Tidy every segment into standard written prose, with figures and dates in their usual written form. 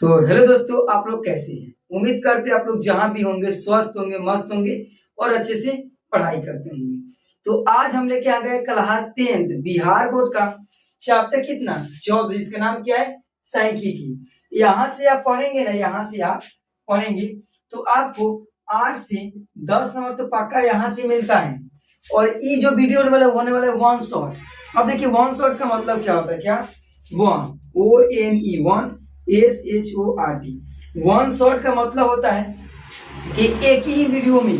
तो हेलो दोस्तों, आप लोग कैसे हैं? उम्मीद करते हैं आप लोग जहां भी होंगे स्वस्थ होंगे, मस्त होंगे और अच्छे से पढ़ाई करते होंगे। तो आज हम लेके आ गए क्लास 10th बिहार बोर्ड का चैप्टर कितना 14, इसका नाम क्या है? सांख्यिकी। यहाँ से आप पढ़ेंगे ना, यहाँ से आप पढ़ेंगे तो आपको 8 से 10 नंबर तो पक्का यहाँ से मिलता है। और ये जो वीडियो होने वाला है वन शॉट। अब देखिए वन शॉट का मतलब क्या होता है? क्या one ONE one SHOT one shot का मतलब होता है कि एक ही वीडियो में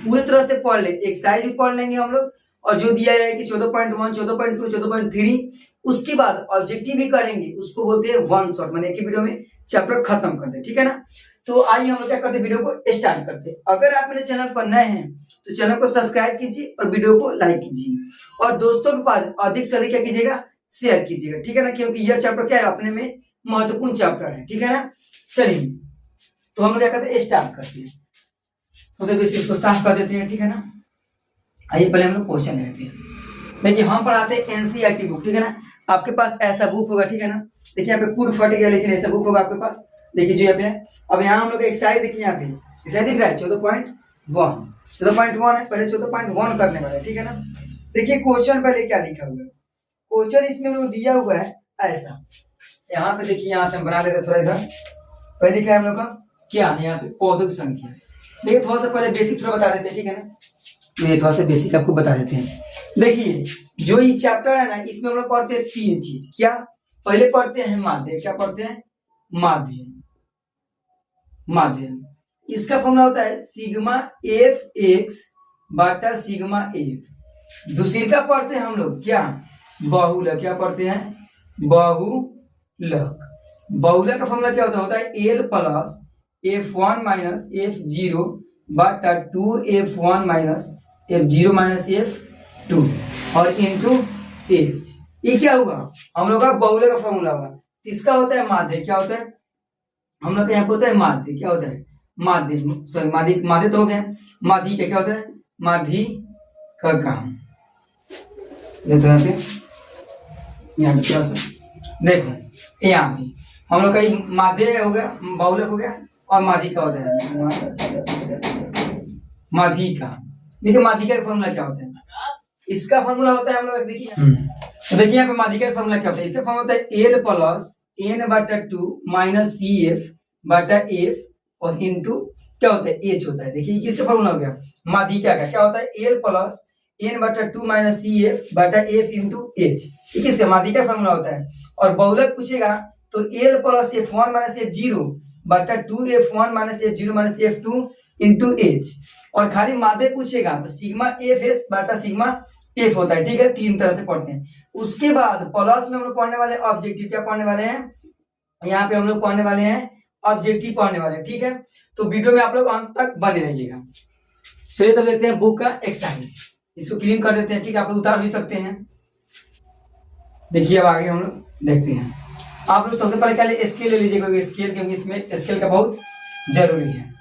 पूरी तरह से पढ़ ले। एक्सरसाइज भी पढ़ लेंगे हम लोग और जो दिया है कि 14.1 14.2 14.3 उसके बाद ऑब्जेक्टिव भी करेंगे, उसको बोलते हैं वन शॉट। मैंने एक ही वीडियो में चैप्टर खत्म कर दे, ठीक है ना। तो आइए हम लोग क्या करते हैं, वीडियो को स्टार्ट करते हैं। अगर आप मेरे चैनल पर नए हैं तो चैनल को सब्सक्राइब कीजिए और वीडियो को लाइक कीजिए और दोस्तों के पास अधिक से अधिक क्या कीजिएगा, शेयर कीजिएगा, ठीक है ना। क्योंकि यह चैप्टर क्या है, अपने में महत्वपूर्ण चैप्टर है, ठीक है ना। चलिए तो हम लोग क्या करते हैं, स्टार्ट करते हैं। तो इसको साफ कर देते हैं, ठीक है ना। आइए पहले हम लोग क्वेश्चन लेते हैं। देखिए हम पढ़ाते हैं NCERT बुक, ठीक है ना। आपके पास ऐसा बुक होगा, ठीक है ना। देखिए यहाँ पे पूर्ण फट गया, लेकिन ऐसा बुक होगा आपके पास। देखिए जो यहाँ पे है। अब यहाँ हम लोग एक्सरसाइज देखिए, यहाँ पे एक्सरसाइज दिख रहा है 14.1 है। पहले 14.1 करने वाला है, ठीक है ना। देखिए क्वेश्चन पहले क्या लिखा हुआ है। क्वेश्चन इसमें हम लोग दिया हुआ है ऐसा। यहाँ पे देखिए, यहाँ से हम बना देते थोड़ा इधर। पहले क्या है हम लोग का, क्या यहाँ पे पौधों की संख्या। देखिए थोड़ा सा पहले बेसिक थोड़ा बता देते हैं, ठीक है ना। तो ये थोड़ा सा बेसिक आपको बता देते हैं। देखिए जो ये चैप्टर है ना, इसमें हम लोग पढ़ते हैं तीन चीज। क्या पहले पढ़ते हैं माध्य। क्या पढ़ते हैं? माध्य। माध्य इसका फॉर्मूला होता है सिग्मा FX बटा सिग्मा F। दूसरी का पढ़ते हैं हम लोग क्या, बहुलक। क्या पढ़ते हैं? बहुलक। बहुलक का फॉर्मूला क्या होता है? L plus F1 minus F0 बटा 2F1 minus F0 minus F2 और इंटू H। ये क्या हुआ हम लोग का बहुलक का फॉर्मूला होगा। इसका होता है माध्य। क्या होता है हम लोग का यहाँ पे होता है माध्य। क्या होता है? माध्य, सॉरी माध्य, माध्य तो हो गया। माध्य क्या होता है? माध्य का काम। देखो यहाँ पे थोड़ा सा देखो, यहाँ पे हम लोग का माध्य हो गया, बहुलक हो गया और माध्य का होता है माध्य का। देखिए माध्य का फॉर्मूला क्या होता है? इसका फॉर्मूला होता है हम लोग देखिए, तो देखिए यहाँ पे माध्य का फॉर्मूला क्या होता है। इसका फॉर्मूला होता है L प्लस N बटा 2 माइनस CF बटा F और इंटू क्या होता है? H होता है। देखिए किसका फॉर्मूला हो गया, माध्य का। क्या होता है? L प्लस N बटा 2 माइनस CF बटा F इंटू H। ये किसका? माध्य का फॉर्मूला होता है। और बहुलक पूछेगा तो L plus F1 minus F0 बटा 2F1 minus F0 minus F2 into H। और खाली माध्य पूछेगा तो सिग्मा FS बटा सिग्मा F होता है, ठीक है। तीन तरह से पढ़ते हैं। उसके बाद प्लस में हम लोग पढ़ने वाले ऑब्जेक्टिव। क्या पढ़ने वाले हैं? यहाँ पे हम लोग पढ़ने वाले हैं ऑब्जेक्टिव पढ़ने वाले, ठीक है। तो वीडियो में आप लोग अंत तक बने रहिएगा। चलिए तब देखते हैं बुक का एक्सरसाइज। इसको क्लीन कर देते हैं, ठीक है। आप लोग उतार भी सकते हैं। देखिए अब आगे हम लोग देखते हैं। आप लोग सबसे पहले क्या स्केल ले लीजिएगा, स्केल, क्योंकि इसमें स्केल का बहुत जरूरी है।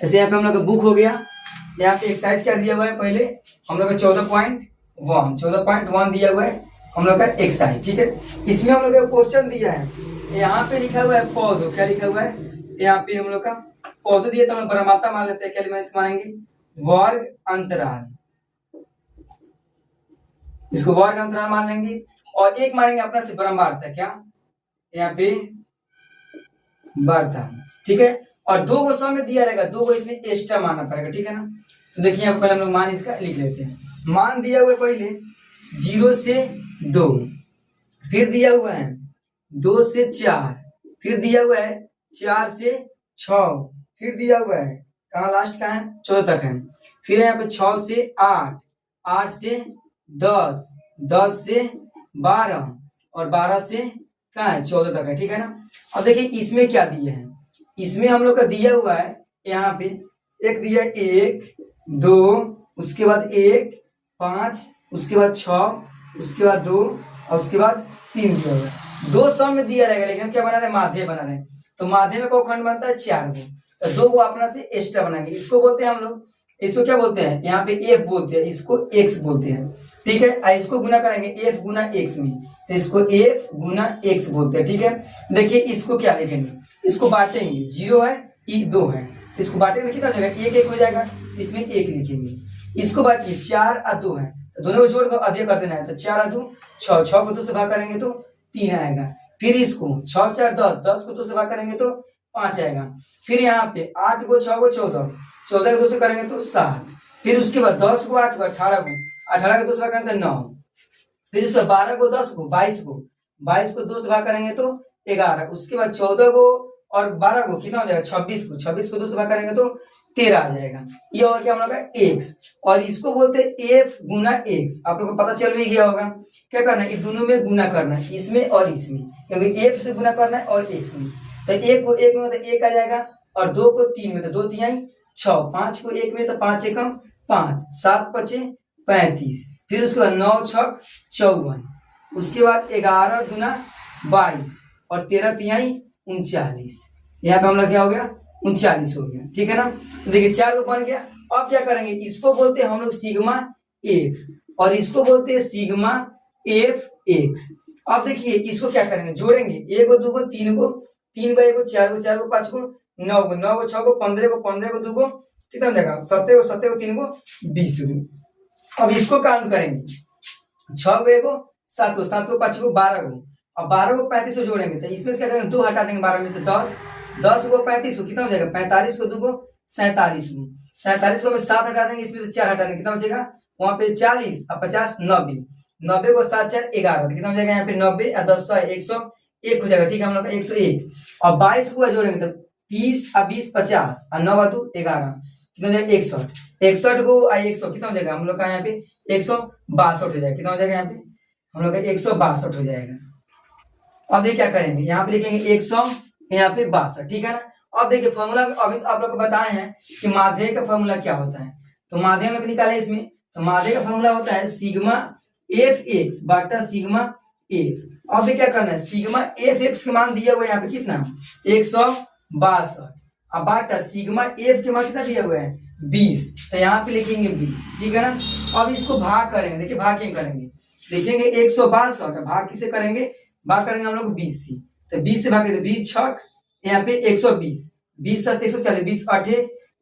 ऐसे यहाँ पे हम लोग का बुक हो गया। यहाँ पे एक्सरसाइज क्या दिया हुआ है, पहले हम लोग का 14.1 दिया हुआ है हम लोग का एक्सरसाइज, ठीक है। इसमें हम लोग का क्वेश्चन दिया है, यहाँ पे लिखा हुआ है पौधों। क्या लिखा हुआ है यहाँ पे? हम लोग का पौधों दिया, तो हम परमात्मा मान लेते हैं। क्या मानेंगे? वर्ग अंतराल। इसको वर्ग अंतराल मान लेंगे और एक मानेंगे अपना से ब्रह्मार्थ। क्या यहाँ पे? वार्ता, ठीक है। और दो को में दिया रहेगा, दो को इसमें एक्स्ट्रा मानना पड़ेगा, ठीक है ना। तो देखिए यहाँ पहले हम लोग मान इसका लिख लेते हैं। मान दिया हुआ है पहले 0 से 2, फिर दिया हुआ है 2 से 4, फिर दिया हुआ है 4 से 6, फिर दिया हुआ है कहाँ लास्ट का है 14 तक है। फिर यहाँ पे 6 से 8, 8 से 10, 10 से 12 और 12 से कहाँ है 14 तक है, ठीक है ना। अब देखिए इसमें क्या दिया है, इसमें हम लोग का दिया हुआ है यहाँ पे एक दिया 1 2, उसके बाद 1 5, उसके बाद 6, उसके बाद 2 और उसके बाद 3 दिया हुआ है। दो सम में दिया रहेगा, लेकिन हम क्या बना रहे हैं? माध्य बना रहे हैं। तो माध्य में को खंड बनता है 4 को, तो 2 को अपना से एक्स्ट्रा बनाएंगे। इसको बोलते हैं हम लोग, इसको क्या बोलते हैं? यहाँ पे F बोलते हैं, इसको X बोलते हैं, ठीक है। इसको गुना करेंगे F गुना X में, तो इसको एफ गुना एक्स बोलते हैं, ठीक है। देखिए इसको क्या लिखेंगे, इसको बांटेंगे, 0 है ई 2 है, इसको बांटेंगे कितना हो जाएगा, 1 1 हो जाएगा, इसमें 1 लिखेंगे। इसको बांटिए, 4 और 2 है तो दोनों को जोड़ कर अधिक कर देना है, तो 4 और 2 6, 6 को 2 से भाग करेंगे तो 3 आएगा। फिर इसको 6 4 10, 10 को 2 से भाग करेंगे तो 5 आएगा। फिर यहाँ पे 8 को 6 को 14, 14 को 2 से करेंगे तो 7। फिर उसके बाद 10 को 8 को 18 को, 18 को 2 से भाग करेंगे तो 9। फिर उसके 12 को 10 को 22 को, 22 को 2 से भाग करेंगे तो 11। उसके बाद 14 को और 12 को कितना हो जाएगा, 26 को, 26 को 2 से भाग करेंगे तो 13 आ जाएगा। ये होगा क्या हम लोग का एक्स, और इसको बोलते हैं एफ गुना एक्स। आप लोग को पता चल भी गया होगा क्या करना है, दोनों में गुना करना है, इसमें और इसमें, क्योंकि एफ से गुना करना है और एक्स में। तो एक को एक में तो 1 आ जाएगा, और 2 को 3 में तो 2 3 6, 5 को 1 में तो 5 एकम 5, 7 5 35। फिर उसके बाद 9 6 54, उसके बाद 11 दूना 22 और 13 3 39। यहाँ पे हम लोग क्या हो गया, 39 हो गया, ठीक है ना। देखिए 4 को बन गया। अब क्या करेंगे, इसको बोलते हैं हम लोग सिग्मा एफ, और इसको बोलते हैं सिग्मा एफ एक्स। अब देखिए इसको क्या करेंगे, जोड़ेंगे, 1 को 2 को 3 को, 3 को 1 को 4 को, 4 को 5 को, 9 को 9 को 6 को, 15 को 15 को 2 को, कितना हो जाएगा, 17 को 17 को 3 को 20 को। अब इसको काउंट करेंगे, 6 को 1 को 7 को, 7 को 5 को 12 को, अब 12 को 35 को जोड़ेंगे तो इसमें से क्या करेंगे, 2 हटा देंगे, 12 में से 10, 10 को 35 को कितना हो जाएगा, 45 को 2 को 47 को, 47 को 7 हटा देंगे, इसमें से 4 हटा देंगे, कितना बचेगा, वहां पे 40 और 50 90, 90 को 7 4 11, कितना हो जाएगा यहाँ पे 90 और 10 101 हो जाएगा, ठीक है, हम लोग का 101। और 22 को जोड़ेंगे तो 30 और 20 50 और 9 2 11, कितना हो जाएगा 61, 61 को 100 कितना हो जाएगा, हम लोग का यहाँ पे 162 हो जाएगा, कितना हो जाएगा यहाँ पे हम लोग का 162 हो जाएगा। अब ये क्या करेंगे, यहाँ पे लिखेंगे 100, यहाँ पे 62, ठीक है ना। अब देखिए फॉर्मूला अभी आप लोग को बताए हैं कि माध्य का फॉर्मूला क्या होता है, तो माध्य हम लोग निकाले इसमें, तो माध्य का फॉर्मूला होता है सिग्मा एफ एक्स बटा सिग्मा एफ। अब क्या करना है, सिग्मा एफ एक्स के मान दिया हुआ है यहाँ पे कितना 162, अब बाटा सिग्मा एफ के मान कितना दिया हुआ है 20, तो यहाँ पे लिखेंगे 20, ठीक है ना। अब इसको भाग करेंगे, देखिए भाग क्या करेंगे, लिखेंगे 162, भाग किसे करेंगे, भाग करेंगे हम लोग 20 से, तो 20 से भाग 20 छक यहाँ पे 120, 20 7 140, 20 8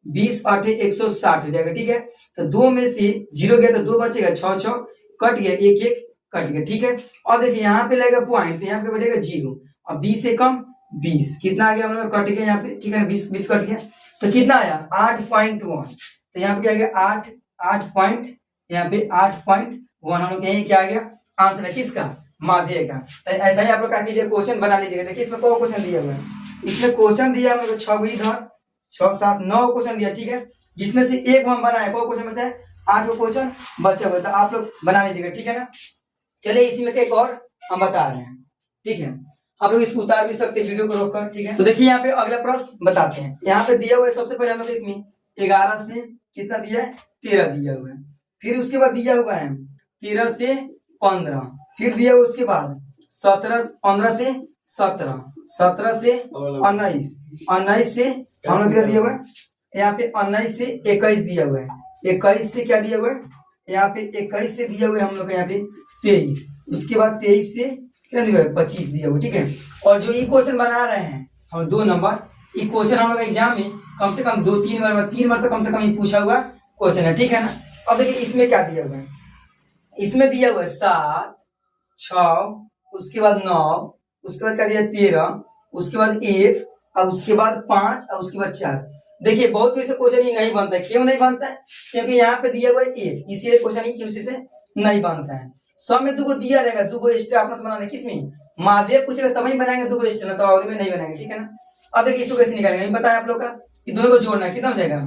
20 8 160 हो जाएगा, ठीक है। तो 2 में से 0 गया तो 2 बचेगा, 6 6 कट गया, 1 1 कट गया, ठीक है। और देखिए यहाँ पे लगेगा पॉइंट, तो यहाँ पे बैठेगा 0, और 20 से कम 20, कितना आ गया हम लोग कट गया यहाँ पे, ठीक है, 20 20 कट गया, तो कितना आया 8.1, तो यहाँ पे क्या आ गया 8 पॉइंट, यहाँ पे 8.1 हम लोग यही क्या आ गया आंसर है किसका, माध्य का। तो ऐसा ही आप लोग क्या कीजिए, क्वेश्चन बना लीजिएगा। देखिए इसमें कौन क्वेश्चन दिया हुआ है, इसमें क्वेश्चन दिया हम लोग 6 इधर 6 7 9 क्वेश्चन दिया, ठीक है, जिसमें से एक हम बनाए, कौन क्वेश्चन बचा है 8 को क्वेश्चन बचा हुआ, तो आप लोग बना लीजिएगा, ठीक है ना। चलिए इसी में एक और हम बता रहे हैं, ठीक है, आप लोग इसको उतार भी सकते हैं वीडियो को रोककर, ठीक है। तो देखिए यहाँ पे अगला प्रश्न बताते हैं, यहाँ पे दिया हुआ है सबसे पहले हम लोग इसमें 11 से कितना दिया है 13 दिया हुआ है, फिर उसके बाद दिया हुआ है 13 से 15, फिर दिया हुआ उसके बाद 15 से 17, 17 से 19, 19 से हम लोग क्या दिया हुआ है यहाँ पे 19 से 21 दिया हुआ है, 21 से क्या दिया हुआ है यहाँ पे 21 से दिया हुआ है हम लोग यहाँ पे 23, उसके बाद 23 से कितना दिया हुआ है 25 दिया हुआ, ठीक है। और जो ये क्वेश्चन बना रहे हैं हम 2 नंबर, ये क्वेश्चन हम लोग एग्जाम में कम से कम 3 बार तो कम से कम ये पूछा हुआ क्वेश्चन है, ठीक है ना। अब देखिए इसमें क्या दिया हुआ है, इसमें दिया हुआ है 7 6, उसके बाद 9, उसके बाद क्या दिया 13, उसके बाद एफ, और उसके बाद 5, और उसके बाद 4। देखिए बहुत कोई से क्वेश्चन ही नहीं बनता है, क्यों नहीं बनता है, क्योंकि यहाँ पे दिया हुआ है एफ, इसीलिए क्वेश्चन ही किसी से नहीं बनता है। सब में 2 को दिया रहेगा, 2 को एक्स्ट्रा आपस बनाने, किसमें माध्य पूछेगा तब ही बनाएंगे 2 को एक्स्ट्रा, ना तो और में नहीं बनाएंगे, ठीक है ना। अब देखिए इसको कैसे निकालेंगे, बताया आप लोग का कि दोनों को जोड़ना है, कितना हो जाएगा,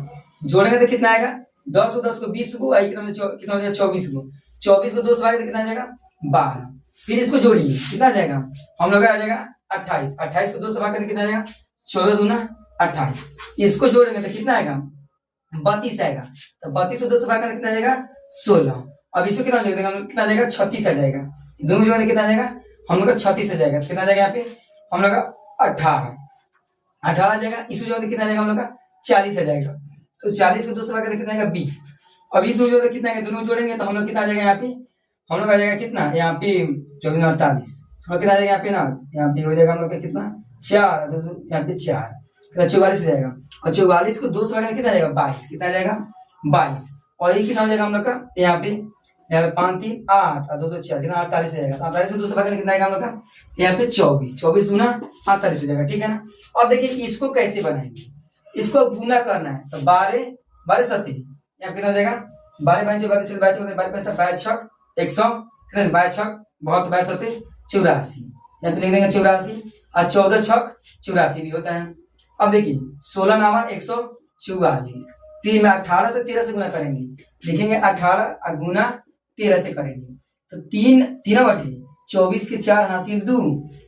जोड़ेंगे तो कितना आएगा 10 को 20 को कितना हो जाएगा 24 को, 24 को 2 से भागेंगे तो कितना आ जाएगा 12, फिर इसको जोड़िए कितना आ जाएगा हम लोग आ जाएगा 28, 28 को 2 से भाग करके कितना आएगा 14 दूना 28, इसको जोड़ेंगे तो कितना आएगा 32 आएगा, तो 32 को 2 से भाग करके कितना आ जाएगा 16। अब इसको कितना हो जाएगा कितना आ जाएगा 36 आ जाएगा, दोनों जोड़े कितना आ जाएगा हम लोग का 36 आ जाएगा, कितना आ जाएगा यहाँ पे हम लोग का 18 आ जाएगा, इसको जोड़े कितना आ जाएगा हम लोग का 40 आ जाएगा, तो 40 को 2 से भाग करके कितना आएगा 20। अभी दोनों जोड़े कितना आएगा, दोनों जोड़ेंगे तो हम लोग कितना आ जाएगा यहाँ पे हम लोग आ जाएगा कितना यहाँ पे 24 48, और कितना आ जाएगा यहाँ पे ना, यहाँ पे हो जाएगा हम लोग का कितना 4, यहाँ पे 4 कितना 44 हो जाएगा, और 44 को 2 से भाग कितना आ जाएगा 22, कितना आ जाएगा 22, और ये कितना हो जाएगा हम लोग का यहाँ पे 5 3 8 और 2 2 4 कितना 48 हो जाएगा, 48 को 2 से भाग कितना आएगा हम लोग का यहाँ पे 24, 24 दूना 48 हो जाएगा, ठीक है ना। अब देखिए इसको कैसे बनाएंगे, इसको गुना करना है, तो 12 12 7 यहाँ कितना हो जाएगा 12 5 12 चल 22 12 पैसा 22 छक 100 कितना 22 छक बहुत 22 होते 84, यहाँ पे लिख देंगे 84, और 14 छक 84 भी होता है। अब देखिए 16 नामा 144, फिर में 18 से 13 से गुना करेंगे, लिखेंगे 18 गुना 13 से करेंगे, तो 3 3 बटे 24 के 4 हासिल 2,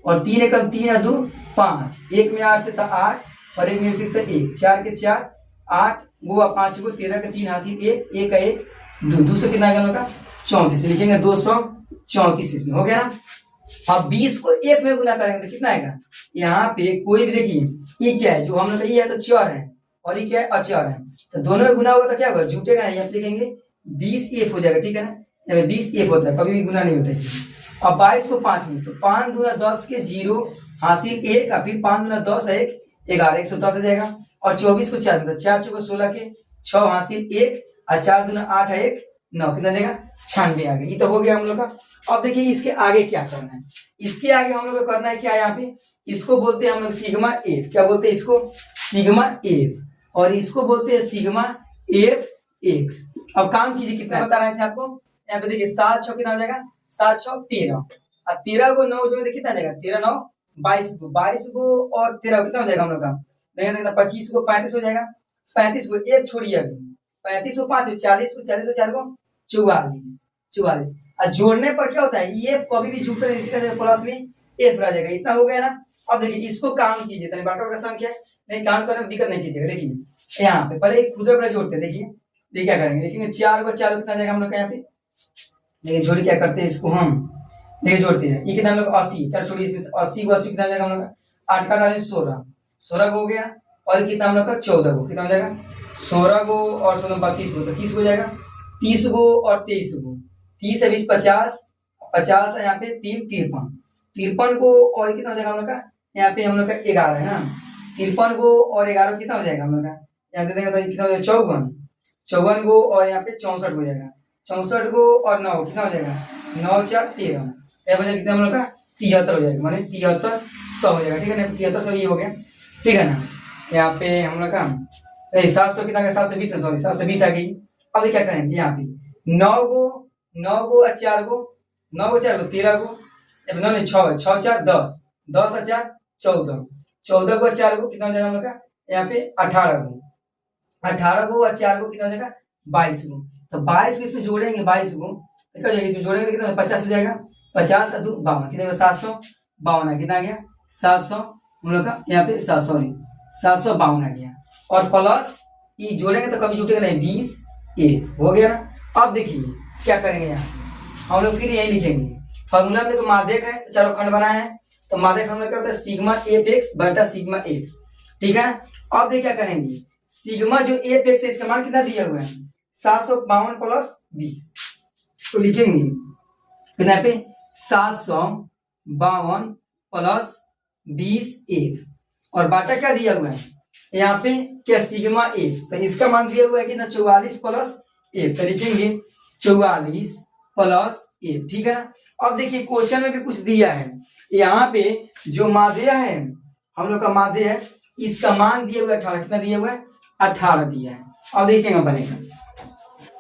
और 3 एकम 3 2 5, 1 में 8 से 8 और 1 में 1 से 1, 4 के 4 8 गो 5 गो 13 के 3 हासिल 1 1 का 1 2, 2 से कितना आएगा 34, लिखेंगे 234 इसमें हो गया ना। अब 20 को 1 में गुना करेंगे तो कितना आएगा, यहाँ पे कोई भी देखिए ये क्या है, जो हम लोग ये है तो चर है, और ये क्या है अचर है, तो दोनों में गुना होगा तो क्या होगा जुटेगा ना, यहाँ पे लिखेंगे 20 F हो जाएगा, ठीक है ना, 20 F होता है, कभी भी गुना नहीं होता इसमें। अब 22 को 5 में, तो 5 दूना 10 के 0 हासिल 1, और फिर 5 दूना 10 1 11 110 हो जाएगा, और 24 को 4 में, तो 4 चौको 16 के 6 हासिल 1, और 4 दूना 8 1 9 कितना देगा 96 आ गया, ये तो हो गया हम लोग का। अब देखिए इसके आगे क्या करना है, इसके आगे हम लोग को करना है क्या, यहाँ पे इसको बोलते हैं हम लोग सिग्मा एफ, क्या बोलते हैं इसको सिग्मा एफ, और इसको बोलते हैं सिग्मा एफ एक्स। अब काम कीजिए, कितना बता रहे थे आपको, यहाँ पे देखिए 7 6 कितना हो जाएगा 7 6 13, और 13 को 9 जो कितना जाएगा 13 9 22 को 22 को और 13 कितना हो जाएगा हम लोग का, देखिए 25 को 35 हो जाएगा, 35 को एक छोड़िए अभी, 35 को 5 40 को 40 को 4 को 44 44, और जोड़ने पर क्या होता है ये कभी भी जुड़ता है, इसी तरह प्लस में एफ रह जाएगा, इतना हो गया ना। अब देखिए इसको काम कीजिए, तनी बड़का बड़का संख्या है नहीं काम करने में दिक्कत नहीं कीजिएगा। देखिए यहाँ पे पहले एक खुदरा बड़ा जोड़ते हैं, देखिए क्या करेंगे, देखेंगे 4 को 4 कितना जाएगा हम लोग का यहाँ पे, देखिए जोड़ी क्या करते हैं इसको हम, देखिए जोड़ते हैं, ये कितना हम लोग 80 4 छोड़ी इसमें 80 को 80 कितना जाएगा हम लोग का 8 का डालें 16 16 को हो गया, और कितना हम लोग का 14 को कितना हो जाएगा 16 को और 16 32 को, तो 30 को जाएगा 30 को और 23 को, 30 से 20 50 50 है यहाँ पे 3 53 53 को और कितना हो जाएगा हम लोग का यहाँ पे हम लोग का 11 है ना, 53 को और 11 कितना हो जाएगा हम लोग का यहाँ पे देखेंगे तो कितना हो जाएगा 54 54 को और यहाँ पे 64 हो जाएगा, 64 को और 9 कितना हो जाएगा 9 4 13, यह वजह कितना हम लोग का 73 हो जाएगा, माने 7300 हो जाएगा, ठीक है ना 7300 ये हो गया, ठीक है ना। यहाँ पे हम लोग का 700 कितना का 720 है, सॉरी 720 आ गई। अब क्या करेंगे यहाँ पे 9 को 4 को 9 को 4 को 13 को 9 नहीं 6 6 4 10 10 और 4 14 14 को 4 को कितना हो जाएगा हम लोग का यहाँ पे 18 को और 4 को कितना हो जाएगा 22 को, तो 22 को इसमें जोड़ेंगे 22 को कितना हो जाएगा इसमें जोड़ेंगे कितना 50 हो जाएगा 50 और 2 52 कितना 752 कितना आ गया 700 हम लोग का यहाँ पे 752 आ गया, और प्लस ये जोड़ेंगे तो कभी जुटेगा नहीं 20 1 हो गया ना। अब देखिए क्या करेंगे यहाँ हम लोग फिर यही लिखेंगे, फॉर्मूला में देखो माध्यक है तो चारों खंड बनाए हैं, तो माध्यक हम लोग क्या होता है सिग्मा एफ एक्स बटा सिग्मा एफ, ठीक है। अब देखिए क्या करेंगे सिग्मा जो एफ एक्स है इसका मान कितना दिया हुआ है 752 प्लस 20, तो लिखेंगे कितना पे 752 प्लस 20 एफ, और बाटा क्या दिया हुआ है यहाँ पे क्या सिग्मा एक्स, तो इसका मान दिया हुआ है कितना 44 प्लस एफ, तो लिखेंगे 44 प्लस एफ, ठीक है ना। अब देखिए क्वेश्चन में भी कुछ दिया है, यहाँ पे जो माध्य है हम लोग का माध्य है इसका मान दिया हुआ है 18, कितना दिया हुआ है 18 दिया है। अब देखेंगे बनेगा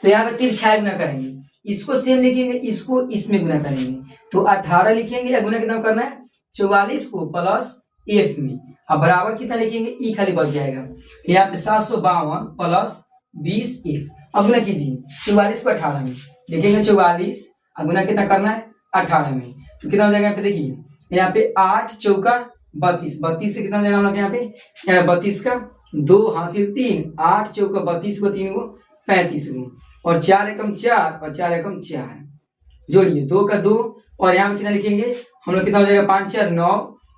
तो यहाँ पे तिरछाई गुना करेंगे, इसको सेम लिखेंगे इसको इसमें गुना करेंगे, तो 18 लिखेंगे या गुना कितना करना है 44 को प्लस एफ में, अब बराबर कितना लिखेंगे ई खाली बच जाएगा, यहाँ पे 752 प्लस 20 एफ। अब गुना कीजिए 44 को 18 में लिखेंगे 44 और गुना कितना करना है 18 में, तो कितना हो जाएगा यहाँ पे देखिए यहाँ पे 8 चौका 32 32 से कितना हो जाएगा हम लोग यहाँ पे 32 का 2 हासिल 3 8 चौका 32 को 3 को 35 को, और 4 एकम 4 और 4 एकम 4 जोड़िए 2 का 2, और यहाँ पे कितना लिखेंगे हम लोग कितना हो जाएगा 5 4 9,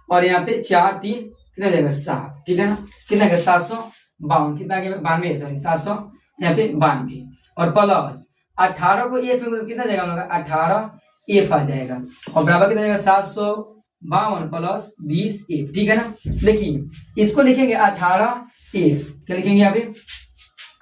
और यहाँ पे 4 3 कितना हो जाएगा 7, ठीक है ना, कितना 752 कितना 92 सॉरी 700 यहाँ पे 92, और प्लस 18 को एफ में कितना जाएगा हम लोग का 18 एफ आ जाएगा और बराबर कितना जाएगा 752 प्लस 20 एफ। ठीक है ना। देखिए इसको लिखेंगे 18 एफ, क्या लिखेंगे यहाँ पे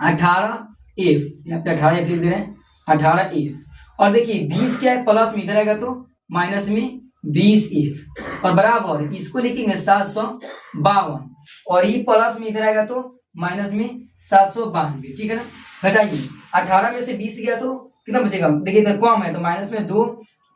18 एफ, यहाँ पे 18 एफ लिख दे रहे हैं 18 एफ। और देखिए 20 क्या है प्लस में इधर आएगा तो माइनस में 20 एफ और बराबर इसको लिखेंगे 752 और ये प्लस में इधर आएगा तो माइनस में 792। ठीक है ना। घटाइए 18 में से 20 गया तो कितना बचेगा, देखिए इधर कम है तो माइनस में 2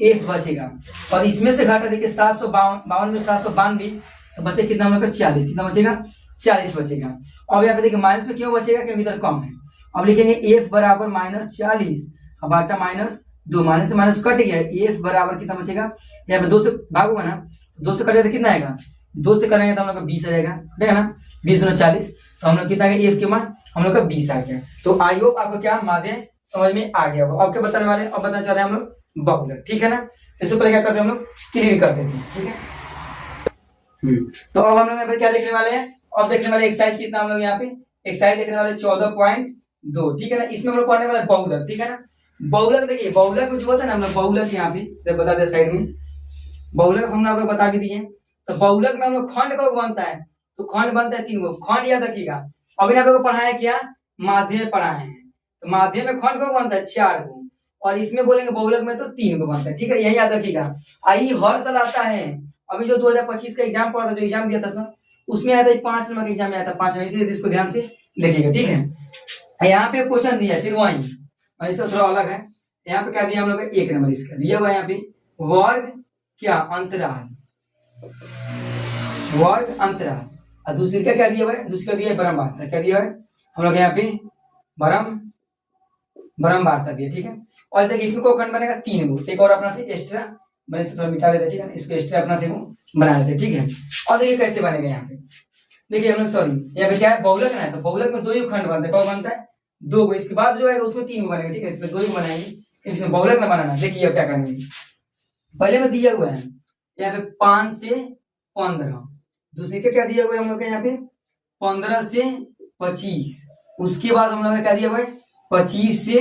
एफ बचेगा और इसमें से घटा देखिए 752 में 792 तो बचे कितना हम लोग का 40, कितना बचेगा 40 बचेगा। अब यहाँ पे देखिए माइनस में क्यों बचेगा क्योंकि इधर कम है। अब लिखेंगे एफ बराबर -40 अब आटा -2 माइनस से माइनस कट गया एफ बराबर कितना बचेगा, यहाँ पे 2 से भाग होगा ना 2 से कटेगा तो कितना आएगा 2 से करेंगे तो हम लोग का 20 आ जाएगा। ठीक है ना 20 × 40 तो हम लोग कितना आएगा एफ के मान हम लोग का 20 आ गया। तो आई होप आपको क्या माध्यम समझ में आ गया होगा। अब क्या बताने वाले अब बताना चाह रहे हैं हम लोग बहुलक। ठीक है ना। इससे पहले क्या करते हैं हम लोग क्लियर कर देते हैं। ठीक है। तो अब हम लोग यहाँ पे क्या देखने वाले हैं, अब देखने वाले एक्सरसाइज कितना हम लोग यहाँ पे एक्सरसाइज देखने वाले 14.2। ठीक है ना। इसमें हम लोग पढ़ने वाले बहुलक। ठीक है ना। बहुलक देखिए बहुलक में जो होता है ना हम लोग बहुलक यहाँ पे बता दे साइड में बहुलक हम लोग बता भी दिए। तो बहुलक में हम लोग खंड कब बनता है तो खंड बनता है 3 गो खंड याद रखिएगा। अभी आप लोग को पढ़ाया क्या माध्यम पढ़ाए हैं तो माध्यम में खंड कब बनता है 4 गो और इसमें बोलेंगे बहुलक में तो 3 गो बनता है। ठीक है यही याद रखिएगा। आई हर साल आता है। अभी जो 2025 का एग्जाम पड़ा था जो एग्जाम दिया था सर उसमें आया था 5 नंबर का एग्जाम में आया था 5 में, इसलिए इसको ध्यान से देखिएगा। ठीक है। यहाँ पे क्वेश्चन दिया फिर वही इसका थोड़ा अलग है। यहाँ पे क्या दिया हम लोग 1 नंबर इसका दिया हुआ है यहाँ पे वर्ग क्या अंतराल वर्ग अंतराल और दूसरी का क्या दिया हुआ है दूसरी का दिया है ब्रह्म वार्ता। क्या दिया हुआ है हम लोग यहाँ पे ब्रह्म वार्ता दिया। ठीक है। और देखिए इसमें को खंड बनेगा 3 गो एक और अपना से एक्स्ट्रा मैंने इसको थोड़ा मिटा देते। ठीक है इसको एक्स्ट्रा अपना से बना देते। ठीक है। और देखिए कैसे बनेगा यहाँ पे देखिए हम लोग सॉरी यहाँ पे क्या है बहुलक ना है तो बहुलक में 2 ही खंड बनता है। कब बनता है 2 गो इसके बाद जो है उसमें 3 गो बनेगा। ठीक है इसमें 2 ही बनाएंगे इसमें बहुलक में बनाना। देखिए अब क्या करेंगे पहले में दिया हुआ है यहाँ पे 5 से 15 दूसरे का क्या दिया हुआ है हम लोग के यहाँ पे 15 से 25 उसके बाद हम लोग का क्या दिया हुआ है 25 से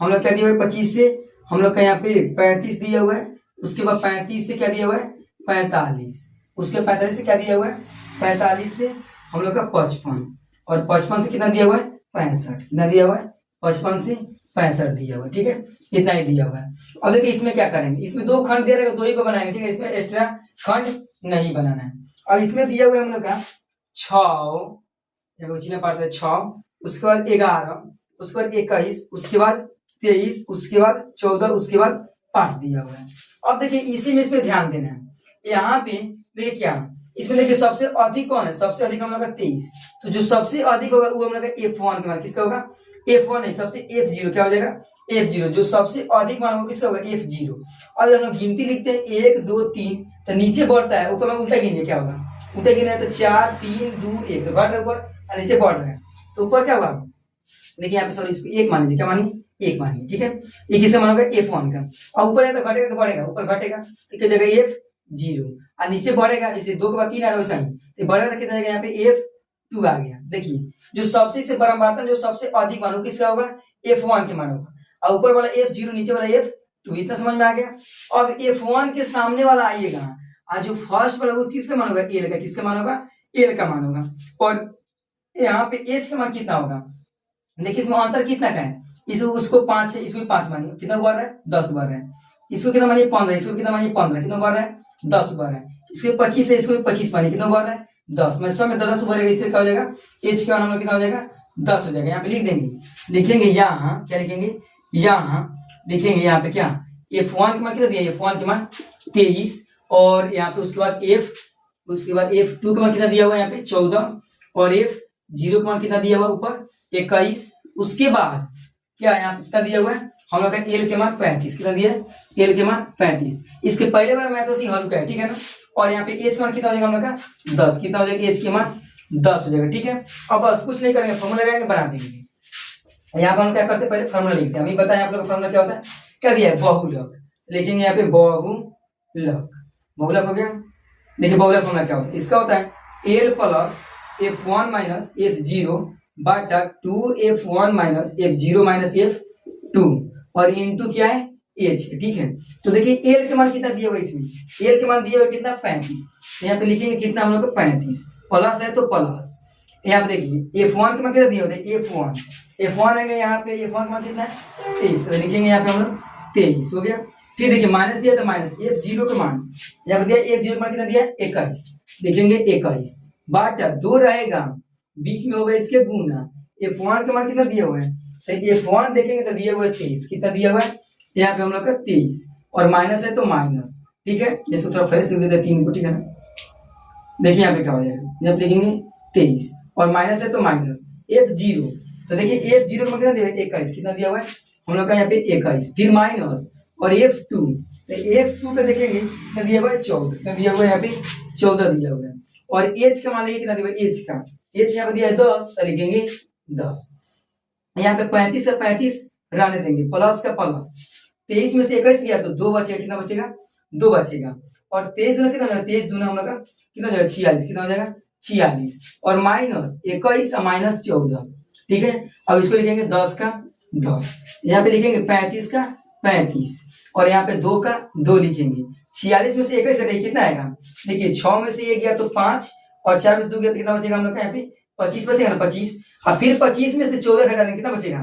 हम लोग क्या दिया हुआ है 25 से हम लोग का यहाँ पे 35 दिया हुआ है उसके बाद 35 से क्या दिया हुआ है 45 उसके 45 से क्या दिया हुआ है 45 से हम लोग का 55 और 55 से कितना दिया हुआ है 65 कितना दिया हुआ है 55 से 65 दिया हुआ है। ठीक है इतना ही दिया हुआ है। अब देखिए इसमें क्या करेंगे इसमें 2 खंड दे रहेगा 2 ही पे बनाएंगे। ठीक है इसमें एक्स्ट्रा खंड नहीं बनाना है। अब इसमें दिया हुआ है हम लोग का 6 पार्ट है 6 उसके बाद 11 उसके बाद 21 उसके बाद 23 उसके बाद 14 उसके बाद 5 दिया हुआ है। अब देखिए इसी में इसमें ध्यान देना है। यहाँ पे देखिए क्या इसमें देखिए सबसे अधिक कौन है सबसे अधिक हम लोग का 23 तो जो सबसे अधिक होगा वो हम लोग का F1 के मान किसका होगा F1 नहीं सबसे F0 क्या हो जाएगा F0 जो सबसे अधिक मान होगा किसका होगा F0। और जब हम लोग गिनती लिखते हैं 1 2 3 तो नीचे बढ़ता है ऊपर में उल्टा गिनिए क्या होगा उल्टा गिना है तो 4 3 2 1 तो बढ़ रहा है ऊपर और नीचे बढ़ रहा है तो ऊपर क्या होगा देखिए यहाँ पे सॉरी इसको 1 मान लीजिए क्या मानिए 1 मानिए। ठीक है ये किसे मानोगे F1 का और ऊपर जाए तो घटेगा कि बढ़ेगा ऊपर घटेगा तो क्या जगह F0 और नीचे बढ़ेगा जैसे 2 के बाद 3 आ रहा है वैसा ही तो बढ़ेगा तो कितना जाएगा यहाँ पे F2 आ गया। देखिए जो सबसे से बड़ा बर्तन जो सबसे अधिक मान होगा किसका होगा F1 के मान होगा और ऊपर वाला F0 नीचे वाला F2 इतना समझ में आ गया। अब F1 के सामने वाला आइएगा और जो फर्स्ट वाला वो किसका मान होगा L का किसका मान होगा L का मान होगा और यहाँ पे H का मान कितना होगा देखिए इसमें अंतर कितना का है इसको उसको 5 है इसको 5 मानिए कितना बढ़ रहा है 10 बढ़ रहा है इसको कितना मानिए 15 इसको कितना मानिए 15 कितना बढ़ रहा है 10 बढ़ रहा है इसको 25 है इसको 25 मानिए कितना बढ़ रहा है 10 में सब में 10 बढ़ेगा इससे क्या हो जाएगा H का मान हम लोग कितना हो जाएगा 10 हो जाएगा। यहाँ पे लिख देंगे लिखेंगे यहाँ क्या लिखेंगे यहाँ लिखेंगे यहाँ पे क्या F1 के मान कितना दिया F1 के मान 23 और यहाँ पे उसके बाद F2 के मान कितना दिया हुआ है यहाँ पे 14 और F0 के मान कितना दिया हुआ ऊपर 21 उसके बाद क्या यहाँ पे कितना दिया हुआ है हम लोग का L के मान 35 कितना दिया है L के मान 35 इसके पहले वाला मैथ उसी हल का है। ठीक है ना और यहाँ पे H का मान कितना हो जाएगा हम लोग का 10 कितना हो जाएगा H के मान 10 हो जाएगा। ठीक है अब बस कुछ नहीं करेंगे फॉर्मूला लगाएंगे बना देंगे। यहाँ पर हम क्या करते हैं पहले फॉर्मूला लिखते हैं। अभी बताएं आप लोग का फॉर्मूला क्या होता है क्या दिया है बहुलक लिखेंगे यहाँ पे बहुलक हो गया। देखिए बहुलक फॉर्मूला क्या होता है इसका होता है L plus F1 minus F0 बटा 2F1 minus F0 minus F2 और इंटू क्या है एच है, ठीक है। तो देखिए एल के मान कितना दिया हुआ इसमें, एल के मान दिया हुआ कितना 35, यहाँ पे लिखेंगे कितना हम लोग का 35, प्लस है तो प्लस, यहाँ पे देखिए F1 के मान कितना दिया होता है F1 है यहाँ पे F1 का मान कितना है 23, तो लिखेंगे यहाँ पे हम लोग 23 हो गया। फिर देखिए माइनस दिया तो माइनस F0 का मान यहाँ पे दिया, F0 का मान कितना दिया 21, लिखेंगे 21 बाटा 2 रहेगा बीच में होगा इसके गुना, F1 का मान कितना दिया हुआ है, तो F1 देखेंगे तो दिया हुआ है 23, कितना दिया हुआ है यहाँ पे हम लोग का 23 और माइनस है तो माइनस, ठीक है। इसको थोड़ा फ्रेश लिख देते हैं 3 को, ठीक है ना। देखिए यहाँ पे क्या हो जाएगा, जब लिखेंगे 23 और माइनस है तो माइनस F0, तो देखिए F0 का कितना दिया हुआ है 21, कितना दिया हुआ है हम लोग का यहाँ पे 21, फिर माइनस और F2, तो F2 का देखेंगे कितना दिया हुआ है 14, कितना दिया हुआ है यहाँ पे 14 दिया हुआ है, और H का मान लीजिए कितना दिया हुआ है H का, H यहाँ पे दिया है 10, तो लिखेंगे 10, यहाँ पे 35 से 35 रहने देंगे, प्लस का प्लस, 23 में से 21 गया तो 2 बचेगा, कितना बचेगा 2 बचेगा, और 23 दूना कितना हो जाएगा, 23 दूना हम लोग का कितना हो जाएगा 46, कितना हो जाएगा 46, और माइनस 21 और माइनस 14, ठीक है। अब इसको लिखेंगे 10 का 10, यहाँ पे लिखेंगे 35 का 35, और यहाँ पे 2 का 2 लिखेंगे, 46 में से 21 घटाइए कितना आएगा, देखिए 6 में से 1 गया तो 5, और 4 में से 2 गया तो कितना बचेगा हम लोग का यहाँ पे 25 बचेगा ना 25, और फिर 25 में से 14 घटा देंगे कितना बचेगा,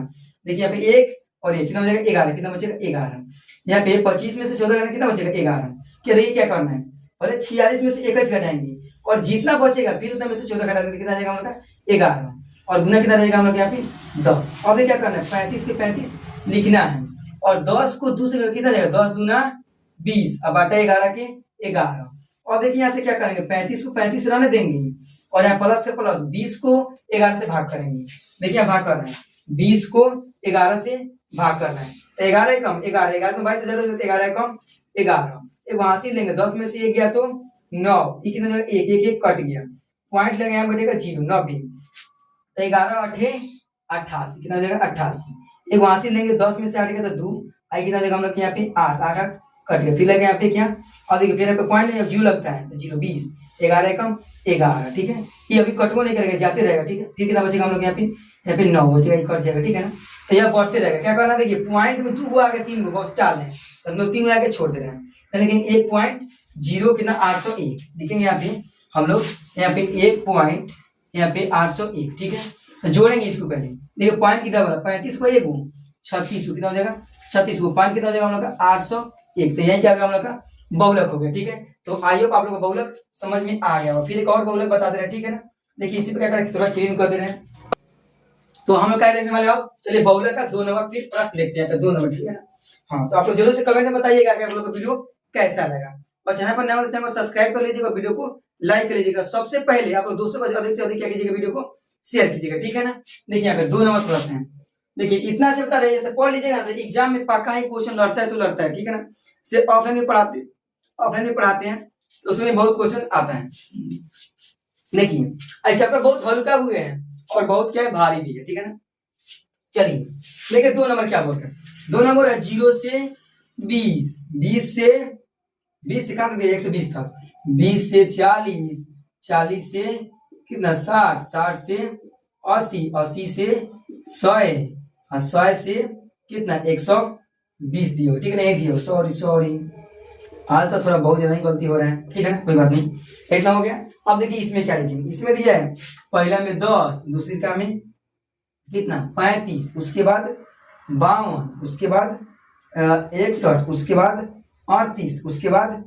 देखिए यहाँ पे 1 और 1 कितना बचेगा 11, कितना बचेगा 11, यहाँ पे 25 में से 14 घटाएंगे कितना बचेगा 11, क्या देखिए क्या करना है, पहले 46 में से 21 घटाएंगे और जितना बचेगा फिर उतना में से 14 घटा देंगे, कितना जाएगा हम लोग का 11, और गुना कितना रहेगा हम लोग यहाँ पे 10, अब क्या करना है 35 के 35 लिखना है, और 10 को दूसरे कितना जाएगा 10 दूना 20, अब बाटा 11 के 11, और देखिए यहाँ से क्या करेंगे 35 को 35 रहने देंगे, और यहाँ प्लस से प्लस 20 को 11 से भाग करेंगे, देखिए भाग कर रहे हैं 20 को 11 से भाग करना है, तो 11 कम 11 11 में 22 ज्यादा हो जाता है, 11 कम 11, एक वहां से लेंगे 10 में से 1 गया तो 9, ये कितना जाएगा 1 1 1 कट गया, पॉइंट लगे यहाँ बैठेगा 0 90, तो 11 8 88, कितना हो जाएगा 88, एक वहां से लेंगे 10 में से 8 गया तो 2 आई, कितना जाएगा हम लोग यहाँ पे 8 8 8 कट गया, फिर लगे यहाँ पे क्या, और देखिए फिर यहाँ पे पॉइंट नहीं 0 लगता है तो 0 20, 11 कम 11, ठीक है, ये अभी कटको नहीं करेगा जाते रहेगा, ठीक है। फिर कितना बचेगा हम लोग यहाँ पे 9 बचेगा, ये कट जाएगा, ठीक है ना। तो यह बढ़ते रहेगा, क्या करना देखिए पॉइंट में 2 को आगे 3 को बस डाल है, तो हम लोग 3 आगे छोड़ दे रहे हैं, तो लेकिन 1.0 कितना 801 लिखेंगे यहाँ पे हम लोग, यहाँ पे 1 पॉइंट यहाँ पे 801, ठीक है। तो जोड़ेंगे इसको पहले, देखिए पॉइंट कितना बना 35 को 1 36 को कितना हो जाएगा 36 को, पॉइंट कितना हो जाएगा हम लोग का 801, तो यही क्या होगा हम लोग का बहुलक हो गया, ठीक है। तो आई होप आप लोग को बहुलक समझ में आ गया, और फिर एक और बहुलक बता दे रहे हैं, ठीक है ना। देखिए इसी पे क्या करें थोड़ा क्लीन कर दे रहे हैं, तो हम लोग क्या देखने वाले हो, चलिए बहुलक का 2 नंबर फिर प्रश्न देखते हैं, 2 नंबर, ठीक है ना। हाँ तो आप लोग जरूर से कमेंट में बताइएगा कि आप लोग को वीडियो कैसा लगा, और चैनल पर नया हो तो चैनल को सब्सक्राइब कर लीजिएगा, वीडियो को लाइक कर लीजिएगा, सबसे पहले आप लोग दोस्तों को अधिक से अधिक क्या कीजिएगा वीडियो को शेयर कीजिएगा, ठीक है ना। देखिए यहाँ पे 2 नंबर प्रश्न है, देखिए इतना अच्छा बता रहे जैसे पढ़ लीजिएगा ना, तो एग्जाम में पक्का ही क्वेश्चन लड़ता है तो लड़ता है, ठीक है ना। सिर्फ ऑफलाइन में पढ़ाते हैं तो उसमें बहुत क्वेश्चन आता है। देखिए ऐसे आपका बहुत हल्का हुए हैं और बहुत क्या है भारी भी है, ठीक है ना। चलिए देखिए 2 नंबर क्या बोल रहे हैं, 2 नंबर है 0 से 20, 20 से कहाँ तक 120 तक, 20 से 40, 40 से कितना 60, 60 से 80, 80 से 100, 100 से कितना 120 दियो, ठीक है ना, दियो, सॉरी आज तो थोड़ा बहुत ज्यादा ही गलती हो रहा है, ठीक है ना, कोई बात नहीं, इतना हो गया। अब देखिए इसमें क्या लिखेंगे, इसमें दिया है पहला में 10, दूसरी का में कितना 35, उसके बाद 52, उसके बाद 61, उसके बाद 38, उसके बाद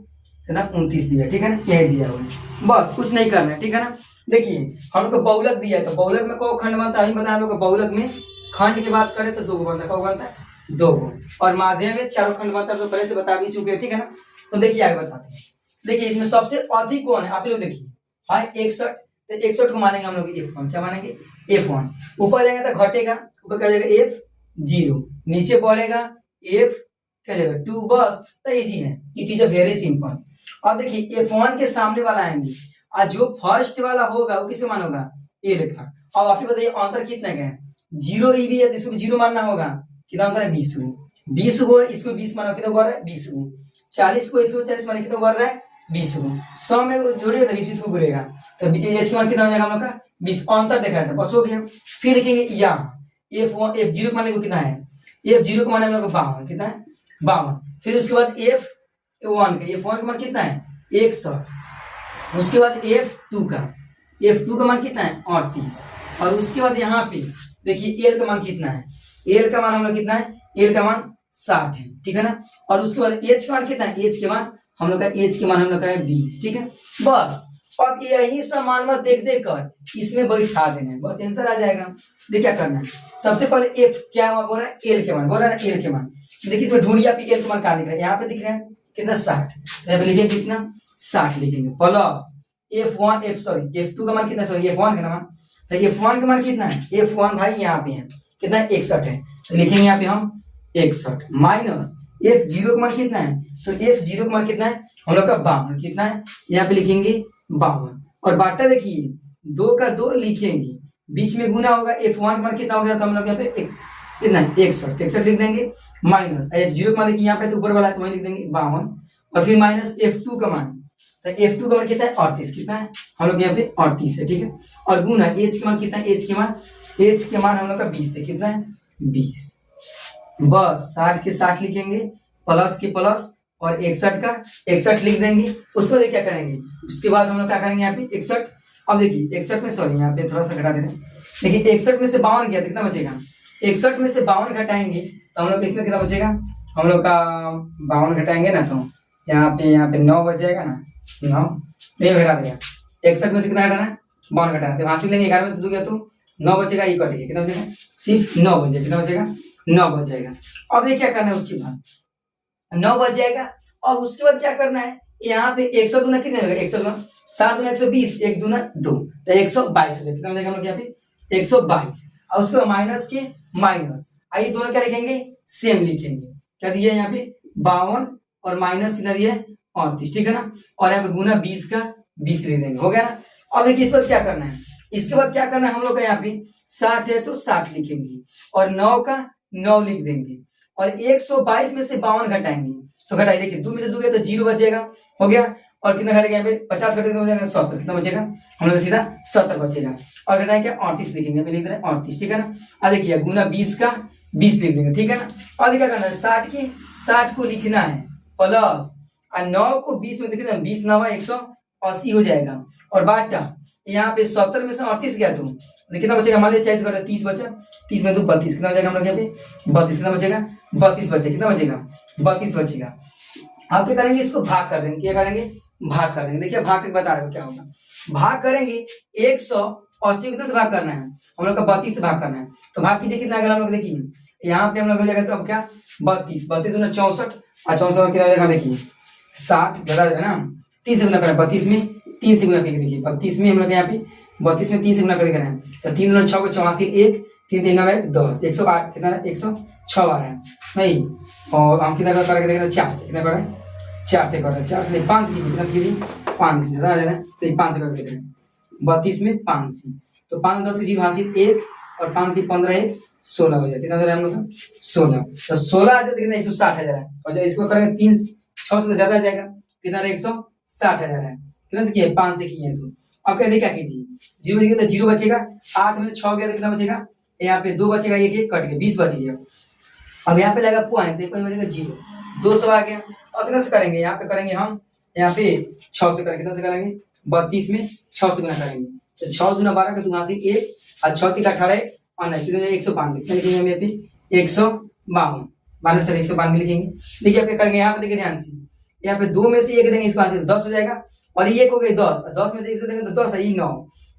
कितना 29 दिया, ठीक है ना, यही दिया हुआ है, बस कुछ नहीं करना है, ठीक है ना। देखिए हम लोग को बहुलक दिया है, तो बहुलक में को खंड बनता है, अभी बताया हम लोग को बहुलक में खंड की बात करें तो 2 गो बनता है, कौ बनता है 2 गो, और माध्यम में 4 खंड बनता है, तो पहले से बता भी चुके हैं, ठीक है ना। तो देखिए आगे बताते हैं, देखिए इसमें सबसे अधिक कौन है, आप लोग देखिए 61, तो 61 को मानेंगे हम लोग F1, क्या मानेंगे F1, ऊपर जाएंगे तो घटेगा, ऊपर क्या जाएगा F0, नीचे बढ़ेगा F क्या जाएगा 2, बस तो इजी है, it is a very simple. अब देखिए F1 के सामने वाला आएंगे, और जो फर्स्ट वाला होगा वो किसे मान होगा A लिखा। अब आप ही बताइए अंतर कितना का है, 0 ई भी है, इसको 0 मानना होगा, कितना अंतर है 20 को, 20 को इसको 20 माना कितना बढ़ रहा है 20 को, 40 को इसको 40 माना कितना बढ़ रहा है 20 को, 100 में जोड़िएगा तो 20 को बुरेगा, तो H का मान कितना हो जाएगा हम लोग का 20, अंतर दिखाया था बस हो गया। फिर लिखेंगे यहाँ F0 मान लीजिए कितना है F0 का मान हम लोग 52, कितना है 52। फिर उसके बाद F1 का मान कितना है 61। उसके बाद F2 का मान कितना है 38। और उसके बाद यहाँ पे देखिए L का मान कितना है, L का मान हम लोग कितना है, L का मान 60 है, ठीक है ना। और उसके बाद H का मान कितना है, H के मान हम लोग का है 20, ठीक है। बस अब यही समान मत देख कर इसमें बैठा देना है, बस आंसर आ जाएगा। देखिए क्या करना है, सबसे पहले F क्या बोल रहा है, L के मान बोल रहा है, L के मान। देखिए इसमें ढूंढिए आप L के मान कहाँ दिख रहा है, यहाँ पे दिख रहा है कितना 60, तो यहाँ पे लिखेंगे कितना 60 लिखेंगे, प्लस F2 का मान कितना, सॉरी F1 का मान, तो F1 का मान कितना है, F1 भाई यहाँ पे है कितना है 61 है, तो लिखेंगे यहाँ पे हम 61 माइनस F0 का मान कितना है, तो F0 का मान कितना है हम लोग का 52, कितना है यहाँ पे लिखेंगे 52। और बाटा देखिए 2 का 2 लिखेंगे, बीच में गुना होगा, F1 का मान कितना हो गया था हम लोग यहाँ पे कितना है 61 लिख देंगे, माइनस F0 का मान देखिए यहाँ पे तो ऊपर वाला है तो वही लिख देंगे 52, और फिर माइनस F2 का मान, तो F2 का मान कितना है 38, कितना है हम लोग यहाँ पे 38 है, ठीक है। और गुना H के मान कितना है, H के मान हम लोग का 20 है, कितना है 20। बस 60 के 60 लिखेंगे, प्लस के प्लस, और 61 का 61 लिख देंगे। उसको देख क्या करेंगे, उसके बाद हम लोग क्या करेंगे यहाँ पे 61, अब देखिए 61 में, सॉरी यहाँ पे थोड़ा सा घटा दे रहे हैं, देखिए 61 में से 52 गया, कितना बचेगा, 61 में से 52 घटाएंगे तो हम लोग इसमें कितना बचेगा, हम लोग का 52 घटाएंगे ना तो यहाँ पे 9 बच जाएगा ना, 9 नहीं घटा देगा, 61 में से कितना घटाना है 52 घटाना, तो हासिल लेंगे 11 में से 2 गया तो 9 बचेगा, ये कट गया, कितना बचेगा सिर्फ 9 बच जाएगा, कितना बचेगा 9 बच जाएगा। अब देखिए क्या करना है, उसके बाद 9 बच जाएगा। और उसके बाद क्या करना है, यहाँ पे 100 दूना कितने होगा, 100 दूना 7 दूना 120, 1 दूना 2, तो 122 हो जाएगा, कितना हो जाएगा हम लोग यहाँ पे 122। और उसके बाद माइनस के माइनस, आइए दोनों क्या लिखेंगे सेम लिखेंगे, क्या दिया यहाँ पे 52 और माइनस कितना दिया 38, ठीक है ना। और यहाँ पे गुना 20 का 20 लिख देंगे, हो गया ना। अब देखिए इस पर क्या करना है, इसके बाद क्या करना है हम लोग का, यहाँ पे 60 है तो 60 लिखेंगे, और 9 का 9 लिख देंगे, और 122 में से 52 घटाएंगे, तो घटाइए देखिए 2 में से 2 गया तो 0 बचेगा, हो गया। और कितना घटेगा यहाँ पे 50 घटेगा तो बचेगा 70, कितना बचेगा हम लोग सीधा 70 बचेगा। और घटाएंगे 38 लिखेंगे, यहाँ पे लिख रहे हैं 38, ठीक है ना। अब देखिए गुना 20 का 20 लिख देंगे, ठीक है ना। और क्या करना है 60 को लिखना है प्लस, और 9 को 20 में देखिए 20 9 180 हो जाएगा, और बाटा यहाँ पे 70 में से 38 गया तो कितना बचेगा, मान लीजिए 40 घटा 30 बचा, 30 में 2 32, कितना बचेगा हम लोग यहाँ पे 32, कितना बचेगा 32 बचेगा, कितना बचेगा 32 बचेगा। आप क्या करेंगे, इसको भाग कर देंगे, क्या करेंगे भाग कर देंगे। देखिए भाग करके बता रहे हो क्या होगा, भाग करेंगे 180 कितने से भाग करना है हम लोग का 32 से भाग करना है, तो भाग कीजिए कितना आएगा हम लोग, देखिए यहाँ पे हम लोग हो जाएगा तो अब क्या 32 दूना 64, और 64 कितना देखा देखिए 60 ज्यादा है ना, 3 से गुना करें 32 में 3 से गुना करके देखिए 32 में हम लोग यहाँ पे 32 में 3 से गुना करके करना है, तो 3 दूना 6 को 84 1 3 3 9 10 108 कितना 106 आ रहा है नहीं, और हम कितना करके देख रहे हैं 4 से, कितना कर रहे हैं 4 से कर रहे हैं, 4 से नहीं 5 से कीजिए, कितना से कीजिए 5 से ज्यादा आ जा रहा है, तो ये 5 से करके देख रहे हैं 32 में 5 से, तो 5 10 की 0 हासिल 1, और 5 3 15 1 16 बजे, कितना दे रहा है हम लोग 16, तो 16 आ जाए तो कितना 160 आ जा रहा है, और जब इसको करेंगे 3 6 से तो ज्यादा आ जाएगा, कितना 160 आ जा रहा है, कितना से किया 5 से किए तो। अब कहते क्या कीजिए 0 बचेगा तो 0 बचेगा, 8 में 6 गया तो कितना बचेगा, यहाँ पे 2 बचेगा, एक कट गया 20 बच गया। अब यहाँ पे लगा पॉइंट, देखो बचेगा 0, 200 आ गया। और कितना से करेंगे, यहाँ पे करेंगे हम यहाँ पे 6 से करेंगे, कितना से करेंगे 32 में 6 से गुना करेंगे, तो 6 दूना 12 का 2 हासिल 1, और 6 3 18 और 192, कितना लिखेंगे हम यहाँ पे 152 से 192 लिखेंगे। देखिए आप करेंगे यहाँ पे, देखिए ध्यान से यहाँ पे 2 में से 1 देंगे, इसको हासिल 10 हो जाएगा, और ये हो गई 10, 10 में से 1 से देंगे तो 10 है, ये 9,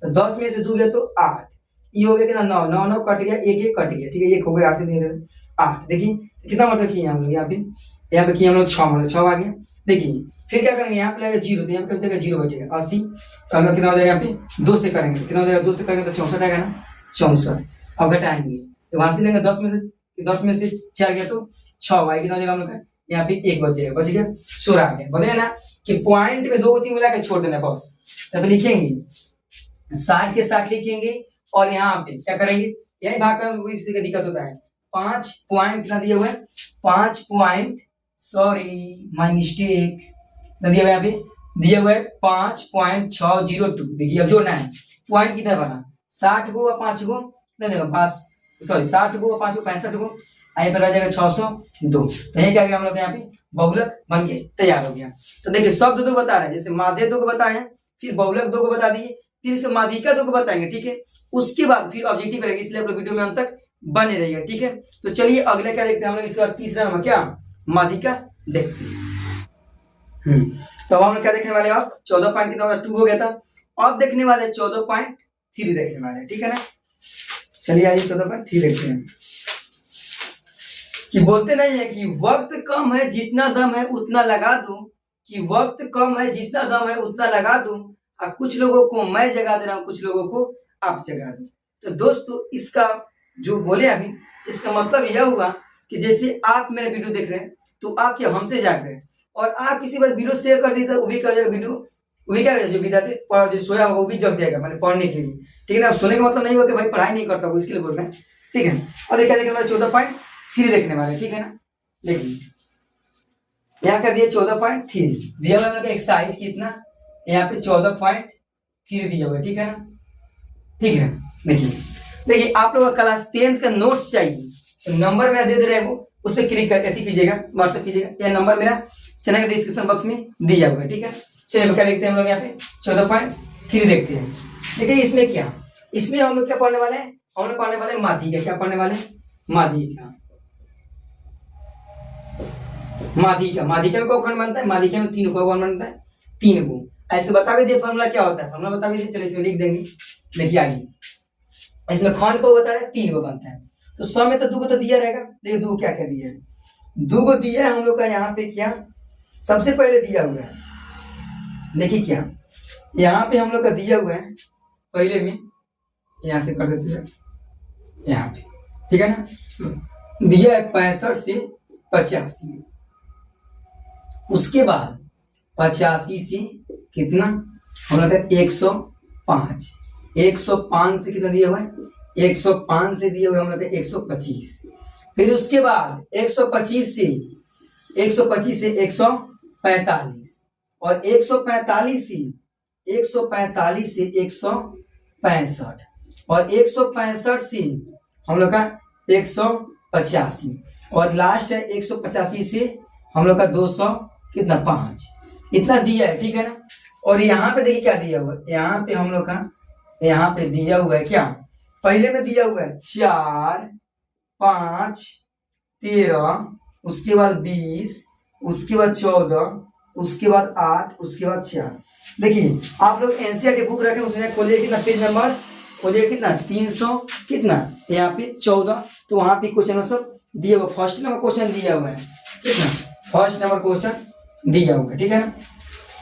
तो 10 में से 2 गया तो 8, ये हो गया कितना 9 9 9 कट गया, एक कट गया, ठीक है, एक हो गया हासिल 8। देखिए कितना मतलब किए हम लोग यहाँ पे किए हम लोग 6 मतलब 6 आ गया। देखिए फिर क्या करेंगे, यहाँ पे लगेगा 0, तो यहाँ पे बचेगा 0 बचेगा 80, तो हम लोग कितना हो जाएगा यहाँ पे 2 से करेंगे, कितना हो जाएगा 2 से करेंगे तो 64 आएगा ना 64। अब घटाएंगे तो वहां से लेंगे 10 में से 4 गया तो 6 आएगा, कितना हो जाएगा हम लोग का यहाँ पे 1 बच गया 16 आ गया। बोले ना कि पॉइंट में 2 को 3 मिला के छोड़ देना बस, तब लिखेंगे 60 के 60 लिखेंगे, और यहाँ पे क्या करेंगे यही भाग कर कोई किसी का दिक्कत होता है, 5 पॉइंट कितना दिया हुआ है 5 पॉइंट, सॉरी माय मिस्टेक, दिया हुआ यहाँ पे दिया हुआ है 5.602। देखिए अब जोड़ना है, पॉइंट कितना बना 60 को और 5 को कितना देगा 5, सॉरी 60 को और 5 को 65 को यहाँ पर रह जाएगा 602। तो यही क्या गया हम लोग यहाँ पे बहुलक बन के तैयार हो गया। तो देखिए शब्द दो बता रहे हैं, जैसे माध्य दो को बताए हैं, फिर बहुलक दो को बता दिए, फिर इसके माध्यिका दो को बताएंगे, ठीक है। उसके बाद फिर ऑब्जेक्टिव करेंगे, इसलिए आप लोग वीडियो में अंत तक बने रहिएगा, ठीक है। तो चलिए अगले क्या देखते हैं हम लोग, इसके बाद तीसरा नंबर क्या माध्यिका देखते हैं। तो अब हम लोग क्या देखने वाले, आप 14 कितना होगा 2 हो गया था, अब देखने वाले 14.3 देखने वाले, ठीक है ना। चलिए आइए 14.3 देखते हैं। कि बोलते नहीं है कि वक्त कम है जितना दम है उतना लगा दूं, कि वक्त कम है जितना दम है उतना लगा दूं, और कुछ लोगों को मैं जगा दे रहा हूं, कुछ लोगों को आप जगा दो। तो दोस्तों इसका जो बोले अभी, इसका मतलब यह हुआ कि जैसे आप मेरा वीडियो देख रहे हैं तो आप क्या हमसे जाग गए, और आप किसी बात वीडियो शेयर कर दी तो वो भी कर जाएगा वीडियो, वो भी क्या जो विद्यार्थी जो सोया होगा वो भी जग जाएगा, मैंने पढ़ने के लिए, ठीक है ना। सोने का मतलब नहीं हुआ कि भाई पढ़ाई नहीं करता, वो इसके लिए बोल रहे हैं, ठीक है। और देखिए देखिए 14.3 देखने वाले, ठीक है ना। देखिए यहाँ कर दिया 14.3 दिया हुआ है, एक्सरसाइज कितना यहाँ पे 14.3 दिया हुआ है, ठीक है ना, ठीक है। देखिए आप लोग का क्लास 10 का नोट्स चाहिए तो नंबर मेरा दे रहे हैं, वो उस पर क्लिक करके कीजिएगा, व्हाट्सएप कीजिएगा, यह नंबर मेरा चैनल के डिस्क्रिप्शन बॉक्स में दिया हुआ है, ठीक है। चलिए क्या देखते हैं हम लोग यहाँ पे 14.3 देखते हैं। देखिए इसमें क्या, इसमें हम लोग क्या पढ़ने वाले हैं, हम लोग पढ़ने वाले माध्यिका, क्या पढ़ने वाले माध्यिका। माध्यिका, माध्यिका में कौन बनता है, माध्यिका में 3 कौन बनता है, 3 को ऐसे बता भी दिए, फॉर्मूला क्या होता है, फॉर्मूला बता भी दिए, चलिए इसमें लिख देंगे। देखिए आइए इसमें खंड को बता रहे 3 को बनता है, तो 100 में तो 2 को तो दिया रहेगा। देखिए 2 क्या क्या दिया है, 2 को दिया है हम लोग का यहाँ पे, क्या सबसे पहले दिया हुआ है, देखिए क्या यहाँ पे हम लोग का दिया हुआ है, पहले में यहाँ से कर देते हैं यहाँ पे, ठीक है ना। दिया है 65 से 85, उसके बाद 85 से कितना हम लोग का 105, 105 से कितना दिया हुआ है, 105 से दिया हुआ है हम लोग का 125, फिर उसके बाद 125 से 145 और 145 से 165 और 165 से हम लोग का 185 और लास्ट है 185 से हम लोग का 200 कितना 5, इतना दिया है, ठीक है ना। और यहाँ पे देखिए क्या दिया हुआ है, यहाँ पे हम लोग का यहाँ पे दिया हुआ है क्या, पहले में दिया हुआ है 4 5 13, उसके बाद 20, उसके बाद 14, उसके बाद 8, उसके बाद 4। देखिए आप लोग एनसीईआरटी बुक रखें, उसमें खोलिए कितना पेज नंबर, खोलिए कितना 300 कितना यहाँ पे 14, तो वहां पे क्वेश्चन सब दिया हुआ, फर्स्ट नंबर क्वेश्चन दिया हुआ है, कितना फर्स्ट नंबर क्वेश्चन दिया हुआ है, ठीक है ना।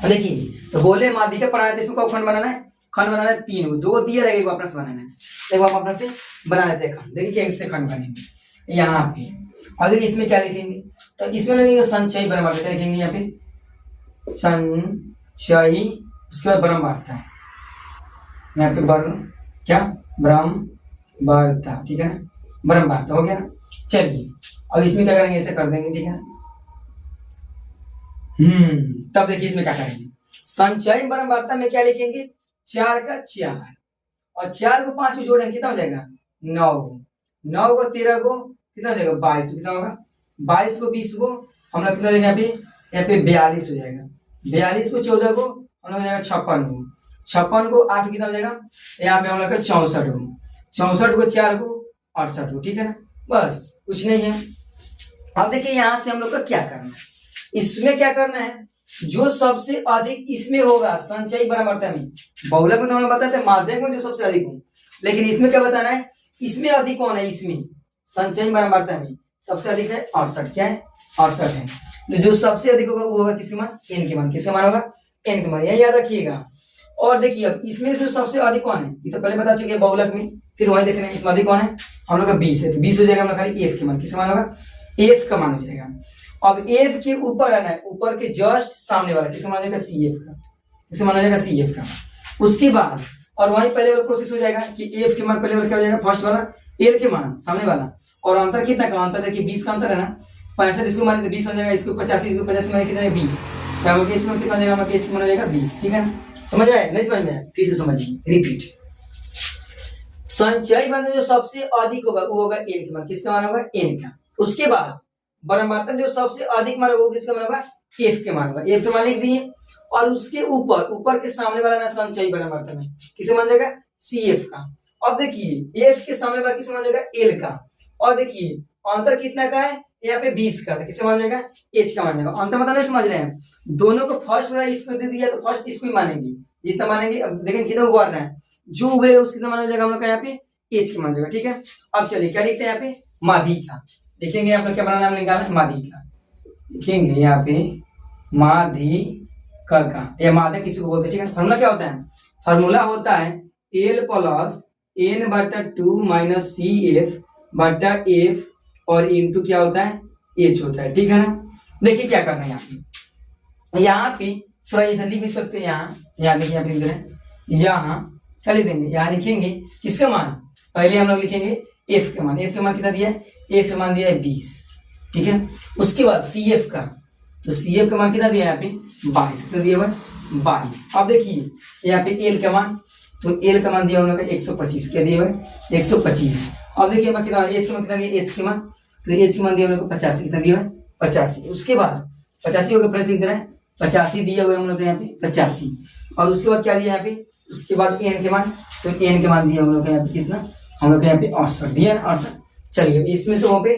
देखिए तो बोले माध्यिका पढ़ाना है, इसमें कौन खंड बनाना है, खंड बनाना है 3 को, 2 दिया रहेगा, एक अपना से बनाना है, एक आप अपना से बना लेते हैं खंड। देखिए कैसे खंड बनेंगे यहाँ पे, और देखिए इसमें क्या लिखेंगे, तो इसमें लिखेंगे संचयी ब्रह्मांड, लिखेंगे यहाँ पे संचयी, उसके बाद ब्रह्म वार्ता, यहाँ पे वर्ण क्या ब्रह्म वार्ता, ठीक है ना, ब्रह्म वार्ता हो गया ना। चलिए अब इसमें क्या करेंगे, ऐसे कर देंगे, ठीक है ना। तब देखिए इसमें क्या करेंगे, संचयी ब्रह्म वार्ता में क्या लिखेंगे, 4 का 4 और 4 को 5 को जोड़ेंगे कितना हो जाएगा 9 को, 9 को 13 को कितना हो जाएगा 22, कितना होगा 22 को 20 को हम लोग कितना हो जाएगा यहाँ पे 42 हो जाएगा, 42 को 14 को हम लोग जाएगा 56 को, 56 को 8 कितना हो जाएगा यहाँ पे हम लोग 64 को, 64 को 4 को 68 को, ठीक है ना, बस कुछ नहीं है। अब देखिए यहाँ से हम लोग का क्या करना है, इसमें क्या करना है, जो सबसे अधिक इसमें होगा संचयी ब्रह्मांड में, बहुलक में तो हमने बताया था माध्यमिक में जो सबसे अधिक हो, लेकिन इसमें क्या बताना है, इसमें अधिक कौन है, इसमें संचयी ब्रह्मांड में सबसे अधिक है 68, क्या है 68 है, तो जो सबसे अधिक होगा वो होगा किसके मान, एन के मान, किसके मान होगा एन के मान, यही याद रखिएगा। और देखिए अब इसमें जो सबसे अधिक कौन है, ये तो पहले बता चुके हैं बहुलक में, फिर वही देख रहे हैं इसमें अधिक कौन है, हम लोग का 20 है, तो 20 हो जाएगा हम लोग खाली एफ के मान, किसका मान होगा एफ का मान हो जाएगा। अब एफ के ऊपर है ना, ऊपर के जस्ट सामने वाला किसका मान हो जाएगा सी एफ का, किसका मान हो जाएगा सी एफ का। उसके बाद और वही पहले वाला प्रोसेस हो जाएगा कि एफ के मान पहले वाला क्या हो जाएगा फर्स्ट वाला, एल के मान सामने वाला, और अंतर कितना का अंतर देखिए 20 का अंतर है ना, 65 इसको माने तो 20 हो जाएगा, इसको 85 इसको 85 माने कितना है 20, क्या होगा इसमें कितना हो जाएगा हमारा इसका मान हो जाएगा 20, ठीक है ना। समझ में आया नहीं, समझ में आया फिर से समझिए, रिपीट। संचयी मान जो सबसे अधिक होगा वो होगा एन के मान, किसका मान होगा एन का। उसके बाद बराबर जो सबसे अधिक मान होगा किसका मान होगा, एफ के मान होगा, एफ के मान लिख दिए और उसके ऊपर के सामने वाला ना संचयी बराबर में किसे मान जाएगा, सी एफ का। अब देखिए एफ के सामने वाला किसे मान जाएगा, एल का। और देखिए अंतर कितना का है, यहाँ पे 20 का, किसे मान जाएगा, एच का मान जाएगा। अंतर मतलब नहीं समझ रहे हैं, दोनों को फर्स्ट वाला इसको दे दिया तो फर्स्ट इसको ही मानेंगे, जितना मानेंगे। अब देखें कितना उबार रहा है, जो उभरेगा उसके समान हो जाएगा हम लोग का यहाँ पे एच का मान जाएगा, ठीक है। अब चलिए क्या लिखते हैं यहाँ पे, माध्यिका लिखेंगे, यहाँ पे क्या बनाना हमने निकाला, माध्यिका लिखेंगे यहाँ पे, माध्यिका का, या माध्यक किसी को बोलते हैं, ठीक है। फॉर्मूला क्या होता है, फॉर्मूला होता है एल प्लस एन बटा 2 माइनस सी एफ बटा एफ और इनटू क्या होता है, एच होता है, ठीक है ना। देखिए क्या करना है यहाँ पे थोड़ा इधर लिख भी सकते हैं, यहाँ देखिए यहाँ पे लिख रहे हैं, यहाँ क्या लिख देंगे, यहाँ लिखेंगे किसका मान, पहले हम लोग लिखेंगे एफ के मान, एफ के मान कितना दिया है, एफ का मान दिया है 20, ठीक है। उसके बाद सी एफ का, तो सी एफ का मान कितना दिया है यहाँ पे 22, कितना दिया हुआ है 22। अब देखिए यहाँ पे एल का मान, तो एल का मान दिया हम लोग का 125, क्या दिया हुआ है 125। अब देखिए कितना एच का मान कितना दिया, एच के मान, तो एच का मान दिया हम लोग को 85, कितना दिया हुआ है 85। उसके बाद 85 होकर प्लस लिख दे रहे हैं, 85 दिया हुआ है हम लोग यहाँ पे 85। और उसके बाद क्या दिया यहाँ पे, उसके बाद एन के मान, तो एन के मान दिया हम लोग यहाँ पे कितना, हम लोग यहाँ पे 68 दिया ना 68। चलिए इसमें से वहां पे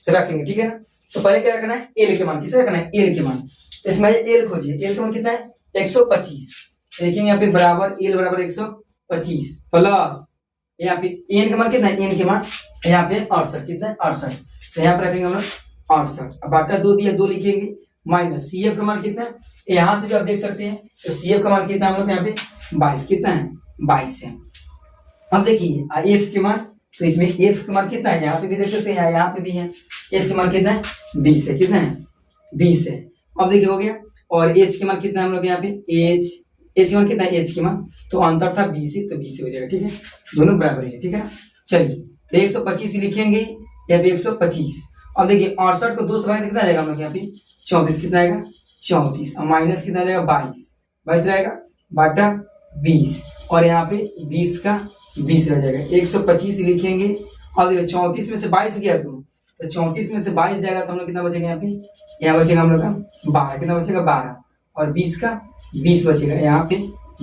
रखेंगे, ठीक है ना। तो पहले क्या रखना है, एल के मान, किसे रखना है, एल के मान। इसमें एल खोजिए, एल का मान कितना है 125, देखेंगे यहाँ पे बराबर एल बराबर 125 प्लस यहाँ पे एन का मान कितना है, एन के मान यहाँ पे 68, कितना है 68, तो यहाँ पे रखेंगे हम लोग 68। अब बाटा 2 दिया, 2 लिखेंगे माइनस सी एफ का मान कितना है, यहाँ से भी आप देख सकते हैं, तो सी एफ का मान कितना हम लोग यहाँ पे 22, कितना है 22 है। अब देखिए एफ के मान, तो इसमें एफ का मान कितना है, यहाँ पे भी देख सकते हैं, यहाँ पे भी है, एफ के मान कितना है 20 है, कितना है 20 है। अब देखिए हो गया। और एच के मान कितना है हम लोग यहाँ पे, एच के मान कितना है, एच के मान तो अंतर था 20 ही, तो 20 हो जाएगा, ठीक है, दोनों बराबर है, ठीक है। चलिए तो 125 लिखेंगे, यहाँ पे 125। अब देखिए 68 को 2 से भाग कितना आ जाएगा हम लोग यहाँ पे 34, कितना आएगा 34, और माइनस कितना आ जाएगा 22 रहेगा बाटा 20, और यहाँ पे 20 का 20 रह जाएगा, 125 लिखेंगे। अब देखिए 34 में से 22 गया तो 34 में से 22 जाएगा तो हम लोग कितना बचेगा यहाँ पे, यहाँ बचेगा हम लोग का 12, कितना बचेगा 12, और 20 का 20 बचेगा, यहाँ पे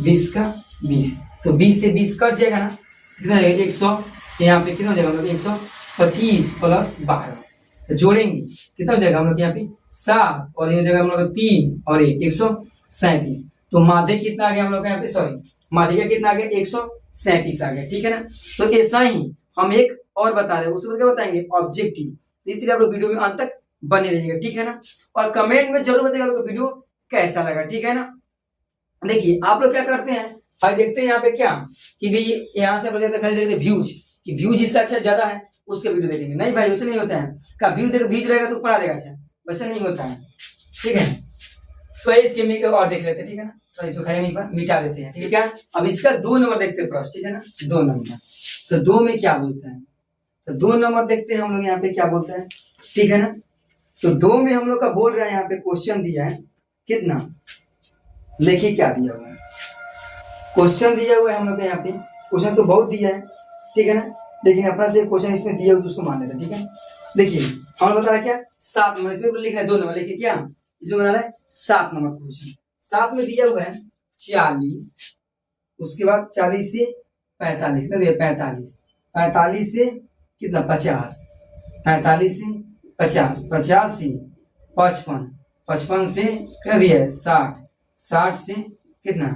20 का 20, तो 20 से 20 कट जाएगा ना, कितना हो जाएगा 100, यहाँ पे कितना हो जाएगा हम लोग 125 प्लस 12, तो जोड़ेंगे कितना हो जाएगा हम लोग यहाँ पे 7, और ये जगह हम लोग 3 और 1 137। तो माध्य कितना आ गया हम लोग यहाँ पे, सॉरी माध्यिका कितना आ गया 137 आ गया, ठीक है ना। तो ऐसा ही हम एक और बता रहे हैं, उसमें क्या बताएंगे ऑब्जेक्टिव, इसलिए आप लोग वीडियो में अंत तक बने रहिएगा, ठीक है ना। और कमेंट में जरूर बताइएगा आपको वीडियो कैसा लगा, ठीक है ना। देखिए आप लोग क्या करते हैं, भाई देखते हैं यहाँ पे क्या कि भाई यहाँ से देखते व्यूज, कि व्यूज इसका अच्छा ज्यादा है उसके वीडियो देखेंगे, नहीं भाई वैसे नहीं होता है, का व्यूज रहेगा तो पढ़ा देगा, अच्छा वैसे नहीं होता है, ठीक है। तो इस गेम में और देख लेते हैं, ठीक है ना, तो इसको खाली में एक बार मिटा देते हैं, ठीक है क्या। अब इसका 2 नंबर देखते हैं प्रश्न, ठीक है ना, 2 नंबर, तो 2 में क्या बोलते हैं, तो 2 नंबर देखते हैं हम लोग यहाँ पे क्या बोलते हैं, ठीक है ना। तो 2 में हम लोग का बोल रहा है, यहाँ पे क्वेश्चन दिया है कितना, देखिए क्या दिया हुआ है, क्वेश्चन दिया हुआ है हम लोग यहाँ पे, क्वेश्चन तो बहुत दिया है, ठीक है ना, लेकिन अपना से क्वेश्चन इसमें दिया हुआ तो उसको मान लेते हैं, ठीक है। देखिए हम बता रहा क्या 7 नंबर, इसमें लिख रहा है 2 नंबर, लेकिन क्या इसमें बना रहा है 7 नंबर क्वेश्चन। 7 में दिया हुआ है 40, उसके बाद 40 से 45, कितना दिया 45, 45 से कितना 50, 45 से 50, 50 से 55, 55 से कितना दिया है 60, 60 से कितना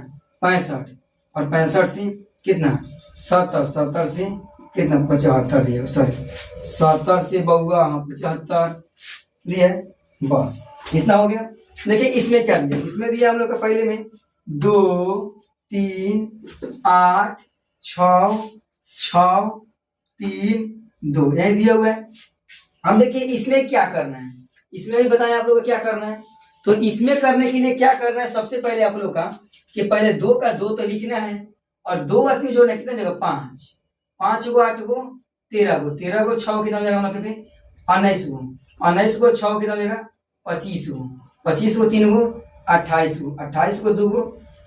65, और 65 से कितना 70, 70 से कितना 75 दिया, सॉरी 70 से बउआ 75 दिया, बस कितना हो गया। देखिए इसमें क्या दिया, इसमें दिया हम लोग का पहले में 2 3 8 6 6 3 2 यही दिया हुआ है। हम देखिए इसमें क्या करना है, इसमें भी बताएं आप लोग को क्या करना है। तो इसमें करने के लिए क्या करना है, सबसे पहले आप लोग का कि पहले 2 का 2 तो लिखना है, और 2 बात जोड़ना है, कितना जगह 5, 5 को 8 को 13 को 13 को 6 कितना जाएगा हम लोग पे 19 को 19 को 6 कितना जाएगा 25 को 25 को 3 को 28 को 28 को 2 को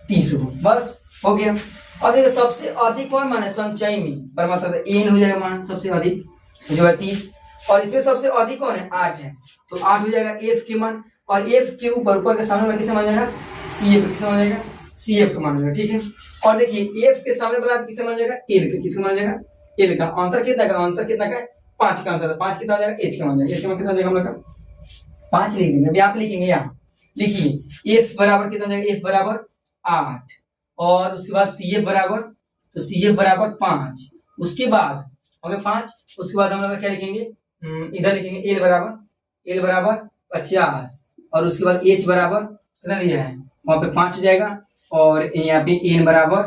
30 को, बस हो गया। और देखिए सबसे अधिक कौन मान है संचय में, मतलब एन हो जाएगा मान सबसे अधिक जो है 30, और इसमें सबसे अधिक कौन है 8 है, तो 8 हो जाएगा एफ के मान। और एफ के ऊपर के सामने वाला किसे मान जाएगा सी एफ, किसे मान जाएगा सी एफ का मान जाएगा, ठीक है। और देखिए एफ के सामने वाला किसे मान जाएगा एल के, किसका मान जाएगा एल का। अंतर कितना का, अंतर कितना का 5 का अंतर, 5 कितना हो जाएगा एच का मान जाएगा, एच का मान कितना देगा हम लोग का 5 लिख देंगे। अभी आप लिखेंगे यहाँ, लिखिए एफ बराबर कितना जाएगा, एफ बराबर 8 और उसके बाद सी एफ बराबर, तो सी एफ बराबर 5, उसके बाद हो गया 5, उसके बाद हम लोग क्या लिखेंगे इधर लिखेंगे एल बराबर 50 और उसके बाद एच बराबर कितना दिया है वहां पे 5 हो जाएगा और यहाँ पे एन बराबर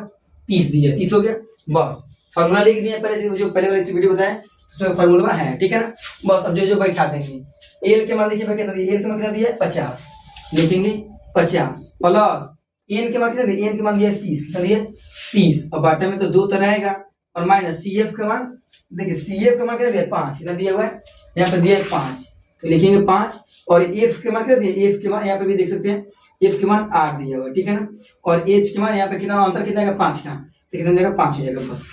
30 दिया है, 30 हो गया। बस फॉर्मूला लिख दिया पहले से, जो पहले वाले वीडियो बताया उसमें फॉर्मूला है, ठीक है ना। बस अब जो बैठा देंगे एल के मान देखिए कितना दिया, एल के मान कितना दिया है 50, लिखेंगे 50 प्लस एन के मान कितना दिया, एन के मान दिया 30, कितना दिया 30 और बाटा में तो 2 तो रहेगा और माइनस सी एफ का मान, देखिए सी एफ का मान कितना दिया 5, कितना दिया हुआ है यहाँ पे दिया है 5, तो लिखेंगे 5 और एफ के मान कितना दिया, एफ के मान यहाँ पे भी देख सकते हैं एफ के मान 8 दिया हुआ है, ठीक है ना। और एच के मान यहाँ पे कितना अंतर कितना है 5 का, तो कितना देगा 5 हो जाएगा। बस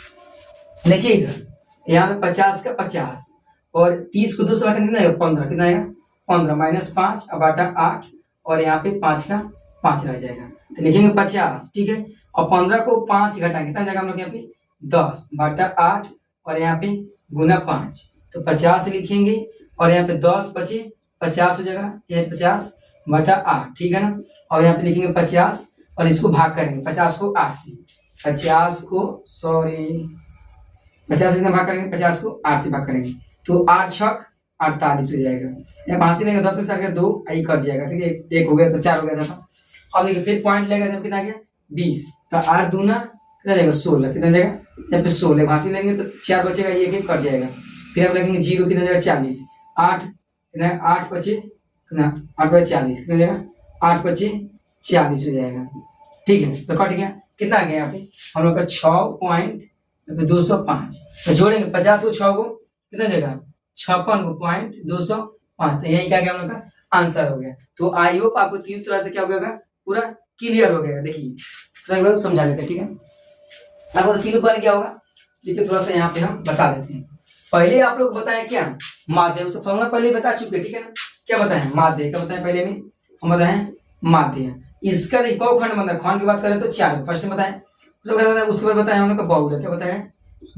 देखिए इधर यहाँ पे 50 का 50 और 30 को 2 से कितना आएगा 15, कितना आएगा 15 माइनस 5 अब बाटा 8 और यहाँ पे 5 का 5 रह जाएगा, तो लिखेंगे 50, ठीक है। और 15 को 5 घटा कितना जाएगा हम लोग यहाँ पे 10 बाटा 8 और यहाँ पे गुना 5, तो 50 लिखेंगे और यहाँ पे 10 पचे 50 हो जाएगा, ये 50 बटा 8, ठीक है ना। और यहाँ पे लिखेंगे 50 और इसको भाग करेंगे 50 को 8 से, 50 को भाग करेंगे 50 को 8 से भाग करेंगे तो 8 छक 48 हो जाएगा। यहाँ भाषी लेंगे 10 में से 2 आई कट जाएगा, ठीक है, 1 हो गया तो 4 हो गया था। अब देखिए फिर पॉइंट लेगा जब कितना गया 20, तो 8 दूना कितना जाएगा 16, कितना जाएगा यहाँ पे 16 भाषी लेंगे तो 4 बचेगा, 1 कट जाएगा। फिर आप लिखेंगे 0 कितना जाएगा 40, 8 कितना 8 बचे कितना 8 बचे 40, कितना जाएगा 8 बचे 40 हो जाएगा, ठीक है। तो कट गया, कितना आ गया यहाँ पे हम लोग का 6.205, तो जोड़ेंगे 50 को 6 को कितना जाएगा 56 को पॉइंट 205, तो यही क्या गया हम लोग का आंसर हो गया। तो आई होप आपको तीन तरह से क्या हो गया पूरा क्लियर हो गया। देखिए थोड़ा एक बार समझा लेते हैं, ठीक है। आपको तो तीनों पर क्या होगा देखिए थोड़ा सा यहाँ पे हम बता देते हैं। पहले आप लोग बताए क्या माध्य, उसका फॉर्मूला पहले बता चुके, ठीक है ना। क्या बताए माध्य का बताए, पहले में हम बताए माध्य। इसका देखो खंड बनता है, खंड की बात करें तो 4 फर्स्ट में बताए, उसके बाद बताया हम लोग का बहुलक, क्या बताया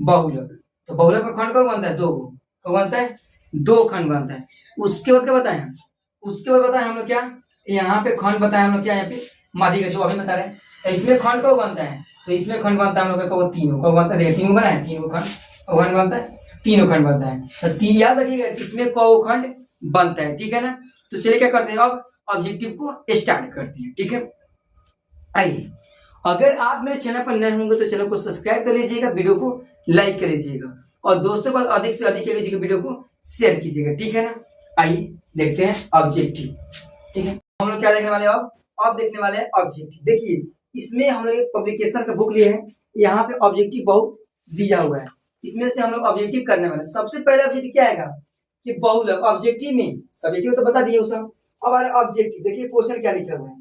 बहुलक। तो बहुलक का खंड कब बनता है 2, कब बनता है 2 खंड बनता है। उसके बाद क्या बताए, उसके बाद बताए हम लोग क्या यहाँ पे खंड बताया हम लोग क्या यहाँ पे माध्य का जो अभी बता रहे हैं। तो इसमें खंड कब बनता है, तो इसमें खंड बनता है हम लोग का तीनों, कब बनता है तीनों बना है, तीनों खंड खंड बनता है, तीनों खंड बनता है। तो याद रखिएगा इसमें कौ खंड बनता है, ठीक है ना। तो चलिए क्या करते हैं अब ऑब्जेक्टिव को स्टार्ट करते हैं, ठीक है। आइए, अगर आप मेरे चैनल पर नए होंगे तो चैनल को सब्सक्राइब कर लीजिएगा, वीडियो को लाइक कर लीजिएगा और दोस्तों पर अधिक से अधिक वीडियो को शेयर कीजिएगा, ठीक है ना। आइए देखते हैं ऑब्जेक्टिव, ठीक है। हम लोग क्या देखने वाले हैं अब देखने वाले हैं ऑब्जेक्टिव। देखिए इसमें हम लोग एक पब्लिकेशन का बुक लिए हैं, यहाँ पे ऑब्जेक्टिव बहुत दिया हुआ है, इसमें से हम लोग ऑब्जेक्टिव करने वाले। सबसे पहले ऑब्जेक्टिव क्या आएगा कि बहुलक, ऑब्जेक्टिव में सब्जेक्टिव तो बता दिए उस अब ऑब्जेक्टिव देखिए क्वेश्चन क्या लिखा हुआ है।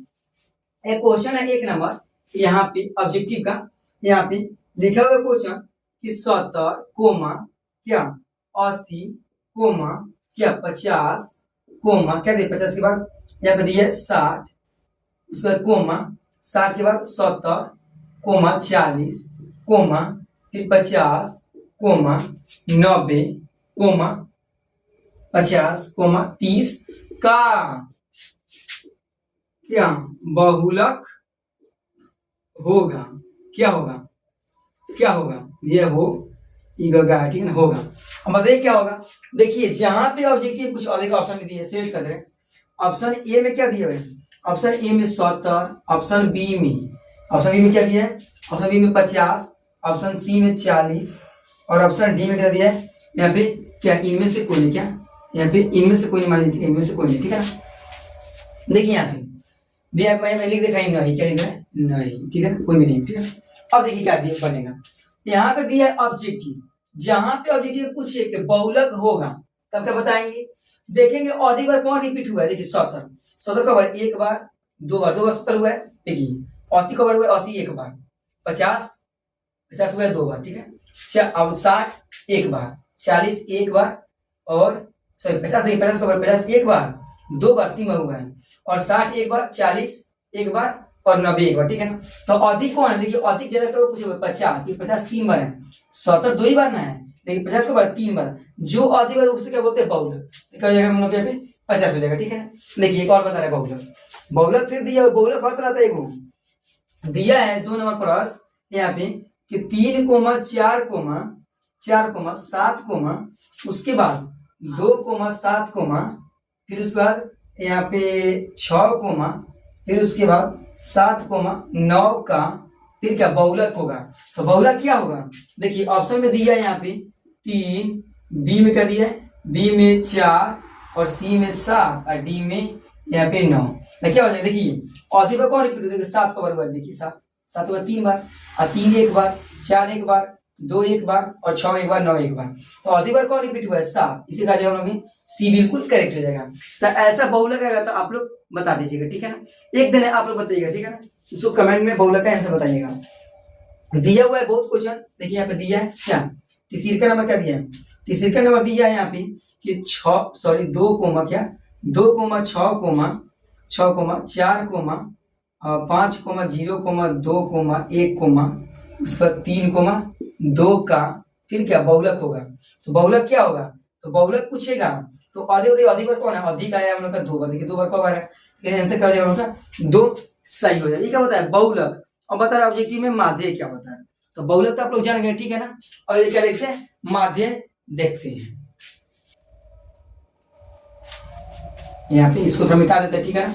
एक क्वेश्चन है 1 नंबर यहाँ पे ऑब्जेक्टिव का, यहाँ पे लिखा हुआ क्वेश्चन कि 70 कोमा क्या 80 कोमा क्या 50 कोमा क्या दे 50 के बाद यहाँ पे दिया 60, उसके बाद कोमा 60 के बाद 70 कोमा 40 कोमा फिर 50 कोमा 90 कोमा 50 कोमा 30 का क्या बहुलक होगा, क्या होगा क्या होगा ये हो इगगा, ठीक है ना, होगा। अब बताइए क्या होगा। देखिए जहां पे ऑब्जेक्टिव कुछ अधिक ऑप्शन में दिए सिलेक्ट कर रहे हैं। ऑप्शन ए में क्या दिया है, ऑप्शन ए में 70, ऑप्शन बी में क्या दिया है, ऑप्शन बी में 50, ऑप्शन सी में 40 और ऑप्शन डी में क्या दिया है यहाँ पे क्या इनमें से कोई नहीं, क्या यहाँ पे इनमें से कोई नहीं, मान लीजिए इनमें से कोई नहीं, ठीक है ना। देखिए यहाँ पे दिया मैं लिख देखा नहीं, क्या लिख रहा है नहीं, ठीक है ना, कोई भी नहीं, ठीक है। अब देखिए क्या बनेगा, यहाँ पे दिया ऑब्जेक्टिव, जहां पे ऑब्जेक्टिव पूछे कि बहुलक होगा तब क्या बताएंगे। देखेंगे अधिक बार कौन रिपीट हुआ है, देखिए 70 का बार 1 बार 2 बार 70 हुआ है, देखिए 80 का बार हुआ 80 1 बार, 50 हुआ है 2 बार, ठीक है। अब 60 1 बार, 40 1 बार और सॉरी 50 देखिए 50 को 50 एक बार, 2 बार, 3 बार हुआ है, और 60 एक बार, 40 एक बार और 90 एक बार, ठीक है ना। तो अधिक कौन है, देखिए अधिक ज्यादा करो पूछे 50, 50 3 बार है, 70 2 ही बार ना है, लेकिन 50 को बार 3 बार, जो अधिक है उसे क्या बोलते हैं बहुलक, तो क्या हो जाएगा हम लोग यहाँ पे 50 हो जाएगा, ठीक है ना। देखिए एक और बता रहे हैं बहुलक, बहुलक फिर दिया, बहुलक फर्स्ट आता है एक दिया है 2 नंबर प्रश्न यहाँ पे कि 3 कोमा 4 कोमा 4 कोमा 7 कोमा उसके बाद 2 कोमा 7 कोमा फिर उसके बाद यहाँ पे 6 कोमा फिर उसके बाद 7 कोमा 9 का फिर क्या बहुलक होगा। तो बहुलक क्या होगा, देखिए ऑप्शन में दिया है यहाँ पे 3, बी में क्या दिया है, बी में 4 और सी में 7 और डी में यहाँ पे 9। क्या हो जाएगा, देखिए अधिक बार कौन रिपीट होगा, 7 को बार, देखिए 7 को बार 3 बार और 3 एक बार, 4 एक बार, 2 एक बार और 6 एक बार, 9 एक बार, तो अधिक बार कौन रिपीट हुआ है 7, इसे कहा जाएगा हम लोग सी बिल्कुल करेक्ट हो जाएगा। तो ऐसा बहुलक आएगा तो आप लोग बता दीजिएगा, ठीक है ना, एक दिन है आप लोग बताइएगा, ठीक है ना, इसको कमेंट में बहुलक का आंसर बताइएगा। दिया हुआ है बहुत क्वेश्चन, देखिए यहाँ पे दिया है क्या, तीसरे का नंबर क्या दिया है, तीसरे का नंबर दिया है यहाँ पे कि 2 कोमा क्या 2 comma 6 comma 6 comma 4 comma 5 comma 0 comma 2 comma 1 comma उसके बाद 3 कोमा 2 का फिर क्या बहुलक होगा। तो बहुलक क्या होगा, तो बहुलक पूछेगा तो अधिक बार कौन है, अधिक आया हम लोग का 2 बार, देखिए 2 बार कब आ रहा है, आंसर क्या हो जाएगा हम लोग का 2 सही हो जाएगा। ये क्या होता है बहुलक, और बता रहा ऑब्जेक्टिव में माध्य क्या होता है, तो बहुलक तो आप लोग जान गए, ठीक है ना। और ये क्या देखते हैं, माध्य देखते हैं, यहाँ पे इसको थोड़ा मिटा देते हैं, ठीक है ना।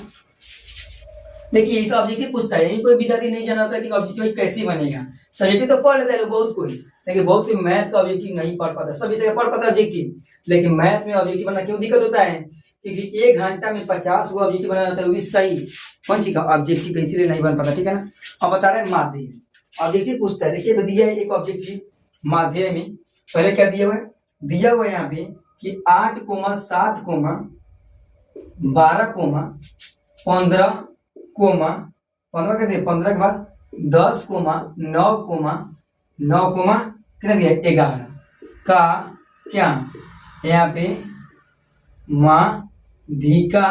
देखिए इस ऑब्जेक्टिव पूछता है, यही कोई विद्यार्थी नहीं जाना था कि ऑब्जेक्टिव कैसे बनेगा, सब्जेक्टिव तो पढ़ लेता है बहुत कोई, लेकिन बहुत कोई मैथ का ऑब्जेक्टिव नहीं पढ़ पाता, सब विषय का पढ़ पाता है ऑब्जेक्टिव, लेकिन मैथ में ऑब्जेक्टिव बनना क्यों दिक्कत होता है, क्योंकि 1 घंटा में 50 को ऑब्जेक्टिव बनाना होता है, वो भी सही कौन सी का ऑब्जेक्टिव, इसीलिए नहीं बन पाता, ठीक है ना। अब बता रहे हैं माध्य ऑब्जेक्टिव पूछता है, देखिए दिया है एक ऑब्जेक्टिव माध्य में, पहले क्या दिया हुआ है, दिया हुआ है यहाँ पे कि 8 कोमा 7 कोमा 12 कोमा 15 कोमा 15 क्या दिया, 15 के बाद 10 कोमा 9 कोमा 9 कोमा कितना दिया 11 का क्या यहाँ पे माध्यिका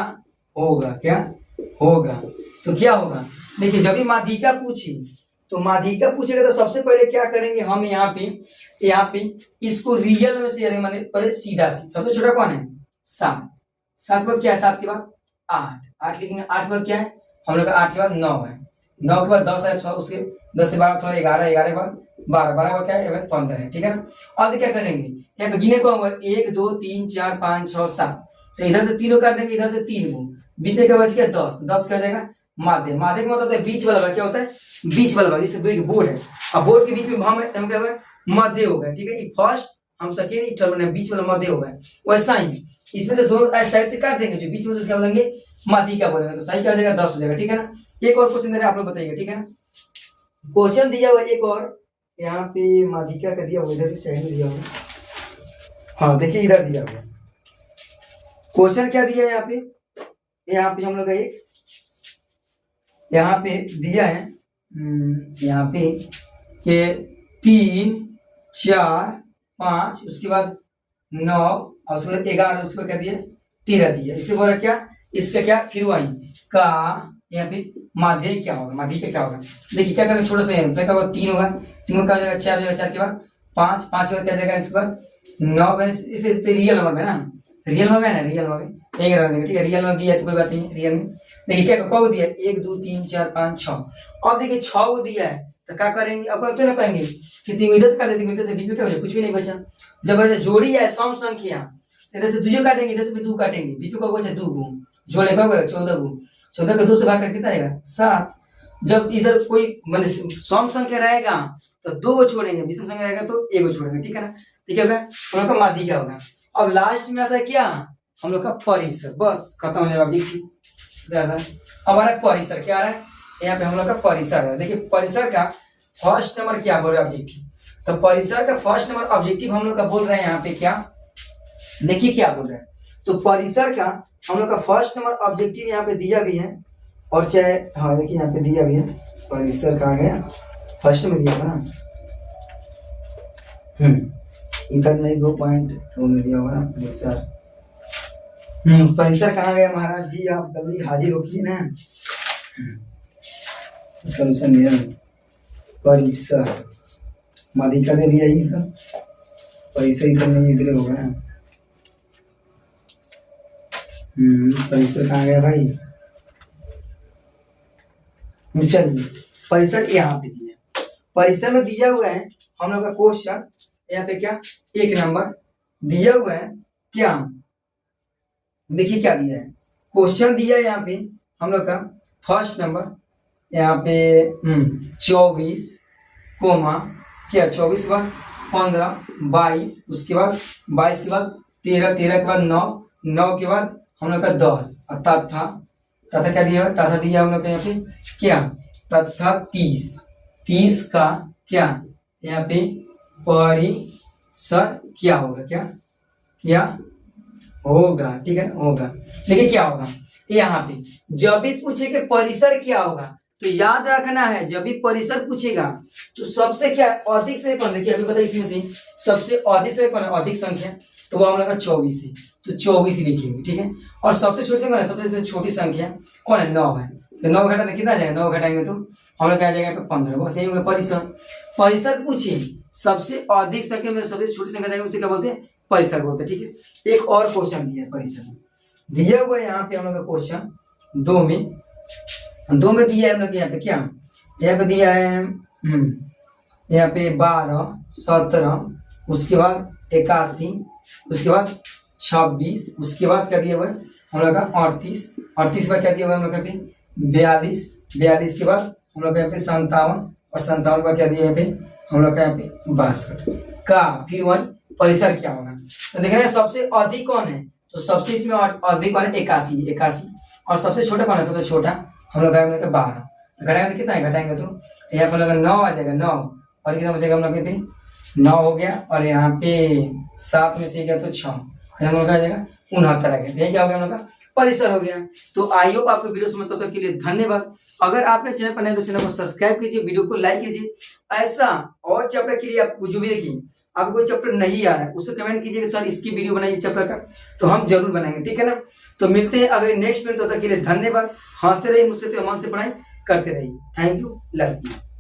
होगा, क्या होगा, तो क्या होगा, देखिए जब भी माध्यिका पूछी तो माध्यिका पूछेगा तो सबसे पहले क्या करेंगे हम यहाँ पे इसको रियल में से माने पहले सीधा सबसे छोटा कौन है 7, 7 पर क्या है, 7 के बाद 8 लिखेंगे, 8 पर क्या है हम लोग का 8 के बाद 9 है, 9 के बाद 10 है, उसके 10 से 12 थोड़ा 11, 11 के बाद 12, 12 का क्या है 15 है, ठीक है ना। अब क्या करेंगे यहाँ पे गिने को होगा 1 2 3 4 5 6 7, तो इधर से 3 काट देंगे, इधर से 3 को, बीच में क्या बच गया 10, 10 कर देगा माध्य, माध्य का मतलब बीच वाला क्या होता है, बीच वाला, जैसे देखिए बोर्ड है, अब बोर्ड के बीच में हम क्या होगा मध्य होगा, ठीक है, फर्स्ट हम सेकेंड टर्म बीच वाला मध्य होगा, वैसा ही इसमें से दोनों साइड से काट देंगे, जो बीच में उसका बोलेंगे माध्यिका बोलेंगे, तो सही क्या हो जाएगा 10 हो जाएगा, ठीक है ना। एक और क्वेश्चन दे रहे हैं आप लोग बताइएगा, ठीक है ना, क्वेश्चन दिया हुआ एक और यहाँ पे माध्यिका का दिया हुआ, इधर भी साइड में दिया हुआ, हाँ देखिए इधर दिया हुआ क्वेश्चन क्या दिया है यहाँ पे हम लोग एक यहाँ पे दिया है यहाँ पे के 3 4 5 उसके बाद 9 और उसके बाद 11 उसके बाद क्या दिया 13 दिया, इससे बोला क्या इसका क्या फिर वही का यहाँ पे माध्य क्या होगा, माध्य का क्या होगा, देखिए क्या करेंगे छोटा सा क्या होगा 3 होगा, 3 में क्या हो जाएगा 4 हो जाएगा, 4 के बाद 5, 5 के बाद क्या देगा इसके बाद 9, इसे रियल नंबर में ना, रियल नंबर है ना, रियल नंबर में एक रख देंगे, ठीक है, रियल में दिया तो कोई बात नहीं, रियल में देखिए क्या कब दिया 1 2 3 4 5 6, अब देखिए 6 को दिया है तो क्या करेंगे, अब तो ना कहेंगे कि 3 इधर से काट देंगे, इधर से बीच में क्या हो जाए कुछ भी नहीं बचा, जब ऐसे जोड़ी है सम संख्या इधर से 2 काटेंगे, इधर से भी 2 काटेंगे, बीच में क्या बचा 2 गुण जोड़े का 14 गुण, 14 का 2 से भाग करके कितना आएगा 7, जब इधर कोई माने सम संख्या रहेगा तो 2 को छोड़ेंगे, विषम संख्या रहेगा तो 1 को छोड़ेंगे, ठीक है ना, ठीक है हम लोग का माध्य क्या होगा। अब लास्ट में आता है क्या हम लोग का परिसर, बस खत्म हो जाएगा ठीक। अब आ रहा है परिसर, क्या आ रहा है यहाँ पे हम लोग का परिसर है, देखिए परिसर का फर्स्ट नंबर क्या बोल रहे हैं ऑब्जेक्टिव, तो परिसर का फर्स्ट नंबर ऑब्जेक्टिव हम लोग का बोल रहे हैं यहाँ पे क्या, देखिए क्या बोल रहे हैं, तो परिसर का हम लोग का फर्स्ट नंबर ऑब्जेक्टिव यहाँ पे दिया भी है, और चाहे हाँ देखिए यहाँ पे दिया भी है परिसर का आ गया फर्स्ट में दिया था ना, इधर नहीं 2.2 में दिया होगा ना परिसर। परिसर कहाँ गया महाराज जी, आप जल्दी हाजिर होगी ना। सोल्यूशन दिया परिसर, मादिका दे दिया ये सब, परिसर इधर नहीं इधर होगा ना। परिसर कहाँ गया भाई, चलिए परिसर यहाँ पे दिया। परिसर में दिया हुआ है हम लोग का क्वेश्चन, यहाँ पे क्या 1 नंबर दिया हुआ है क्या, देखिए क्या दिया है, क्वेश्चन दिया है यहाँ पे हम लोग का फर्स्ट नंबर यहाँ पे 24 कोमा क्या 24 के बाद 15 22, उसके बाद 22 के बाद 13, 13 के बाद 9, 9 के बाद हम लोग का 10 और तथा क्या दिया है, तथा दिया हम लोग का यहाँ पे क्या तथा 30, 30 का क्या यहाँ पे परिसर क्या होगा, क्या होगा, ठीक है होगा। देखिए क्या होगा यहाँ पे, जब भी पूछेगा परिसर क्या होगा तो याद रखना है, जब भी परिसर पूछेगा तो सबसे क्या अधिक से कौन, देखिए अभी बताइए इसमें से सबसे अधिक से कौन है, अधिक संख्या तो वो हम लोग का 24 है, तो 24 ही लिखेंगे, ठीक है। और सबसे छोटी कौन है, सबसे छोटी संख्या कौन है 9 है, तो 9 घटा तो कितना जाएगा, 9 घटाएंगे तो हम लोग क्या आ जाएगा 15, बस यही होगा परिसर। परिसर पूछिए सबसे अधिक संख्या में सबसे छोटी संख्या जाएगी उसे क्या बोलते हैं, परिसर बोलते हैं, ठीक है। एक और क्वेश्चन दिया है परिसर में, दिया हुआ है यहाँ पे हम लोग का क्वेश्चन 2 में दिया है हम लोग यहाँ पे क्या, यहाँ पे दिया है यहाँ पे 12 17, उसके बाद 81, उसके बाद 26, उसके बाद क्या दिया हुआ है हम लोग का 38, 38 के बाद क्या दिया हुआ है हम लोग पे 42, 42 के बाद हम लोग यहाँ पे 57, और 57 का क्या दिया है पे हम लोग का यहाँ पे 62 का, फिर वही परिसर क्या होगा। तो देख रहे हैं सबसे अधिक कौन है, तो सबसे इसमें अधिक कौन है 81, और सबसे छोटा कौन है, सबसे छोटा हम लोग 12, तो घटाएंगे तो कितना है, घटाएंगे तो यहाँ पर लगा 9 आ जाएगा 9, और कितना बचेगा हम लोग पे 9 हो गया, और यहाँ पे 7 में से गया तो 6, हम लोग आ जाएगा 69 आ गया, यही क्या हो गया हम लोग का परिसर हो गया। तो आई होप आपको वीडियो समझ, तब तक के लिए धन्यवाद। अगर आपने चैनल पर नए तो चैनल को सब्सक्राइब कीजिए, वीडियो को लाइक कीजिए। ऐसा और चैप्टर के लिए आपको जो भी देखिए आपको कोई चैप्टर नहीं आ रहा है उसे कमेंट कीजिए सर इसकी वीडियो बनाइए चैप्टर का, तो हम जरूर बनाएंगे, ठीक है ना। तो मिलते हैं अगले नेक्स्ट वीडियो, तब तक के लिए धन्यवाद। हंसते रहिए, मुझसे मन से पढ़ाई करते रहिए। Thank you, love you.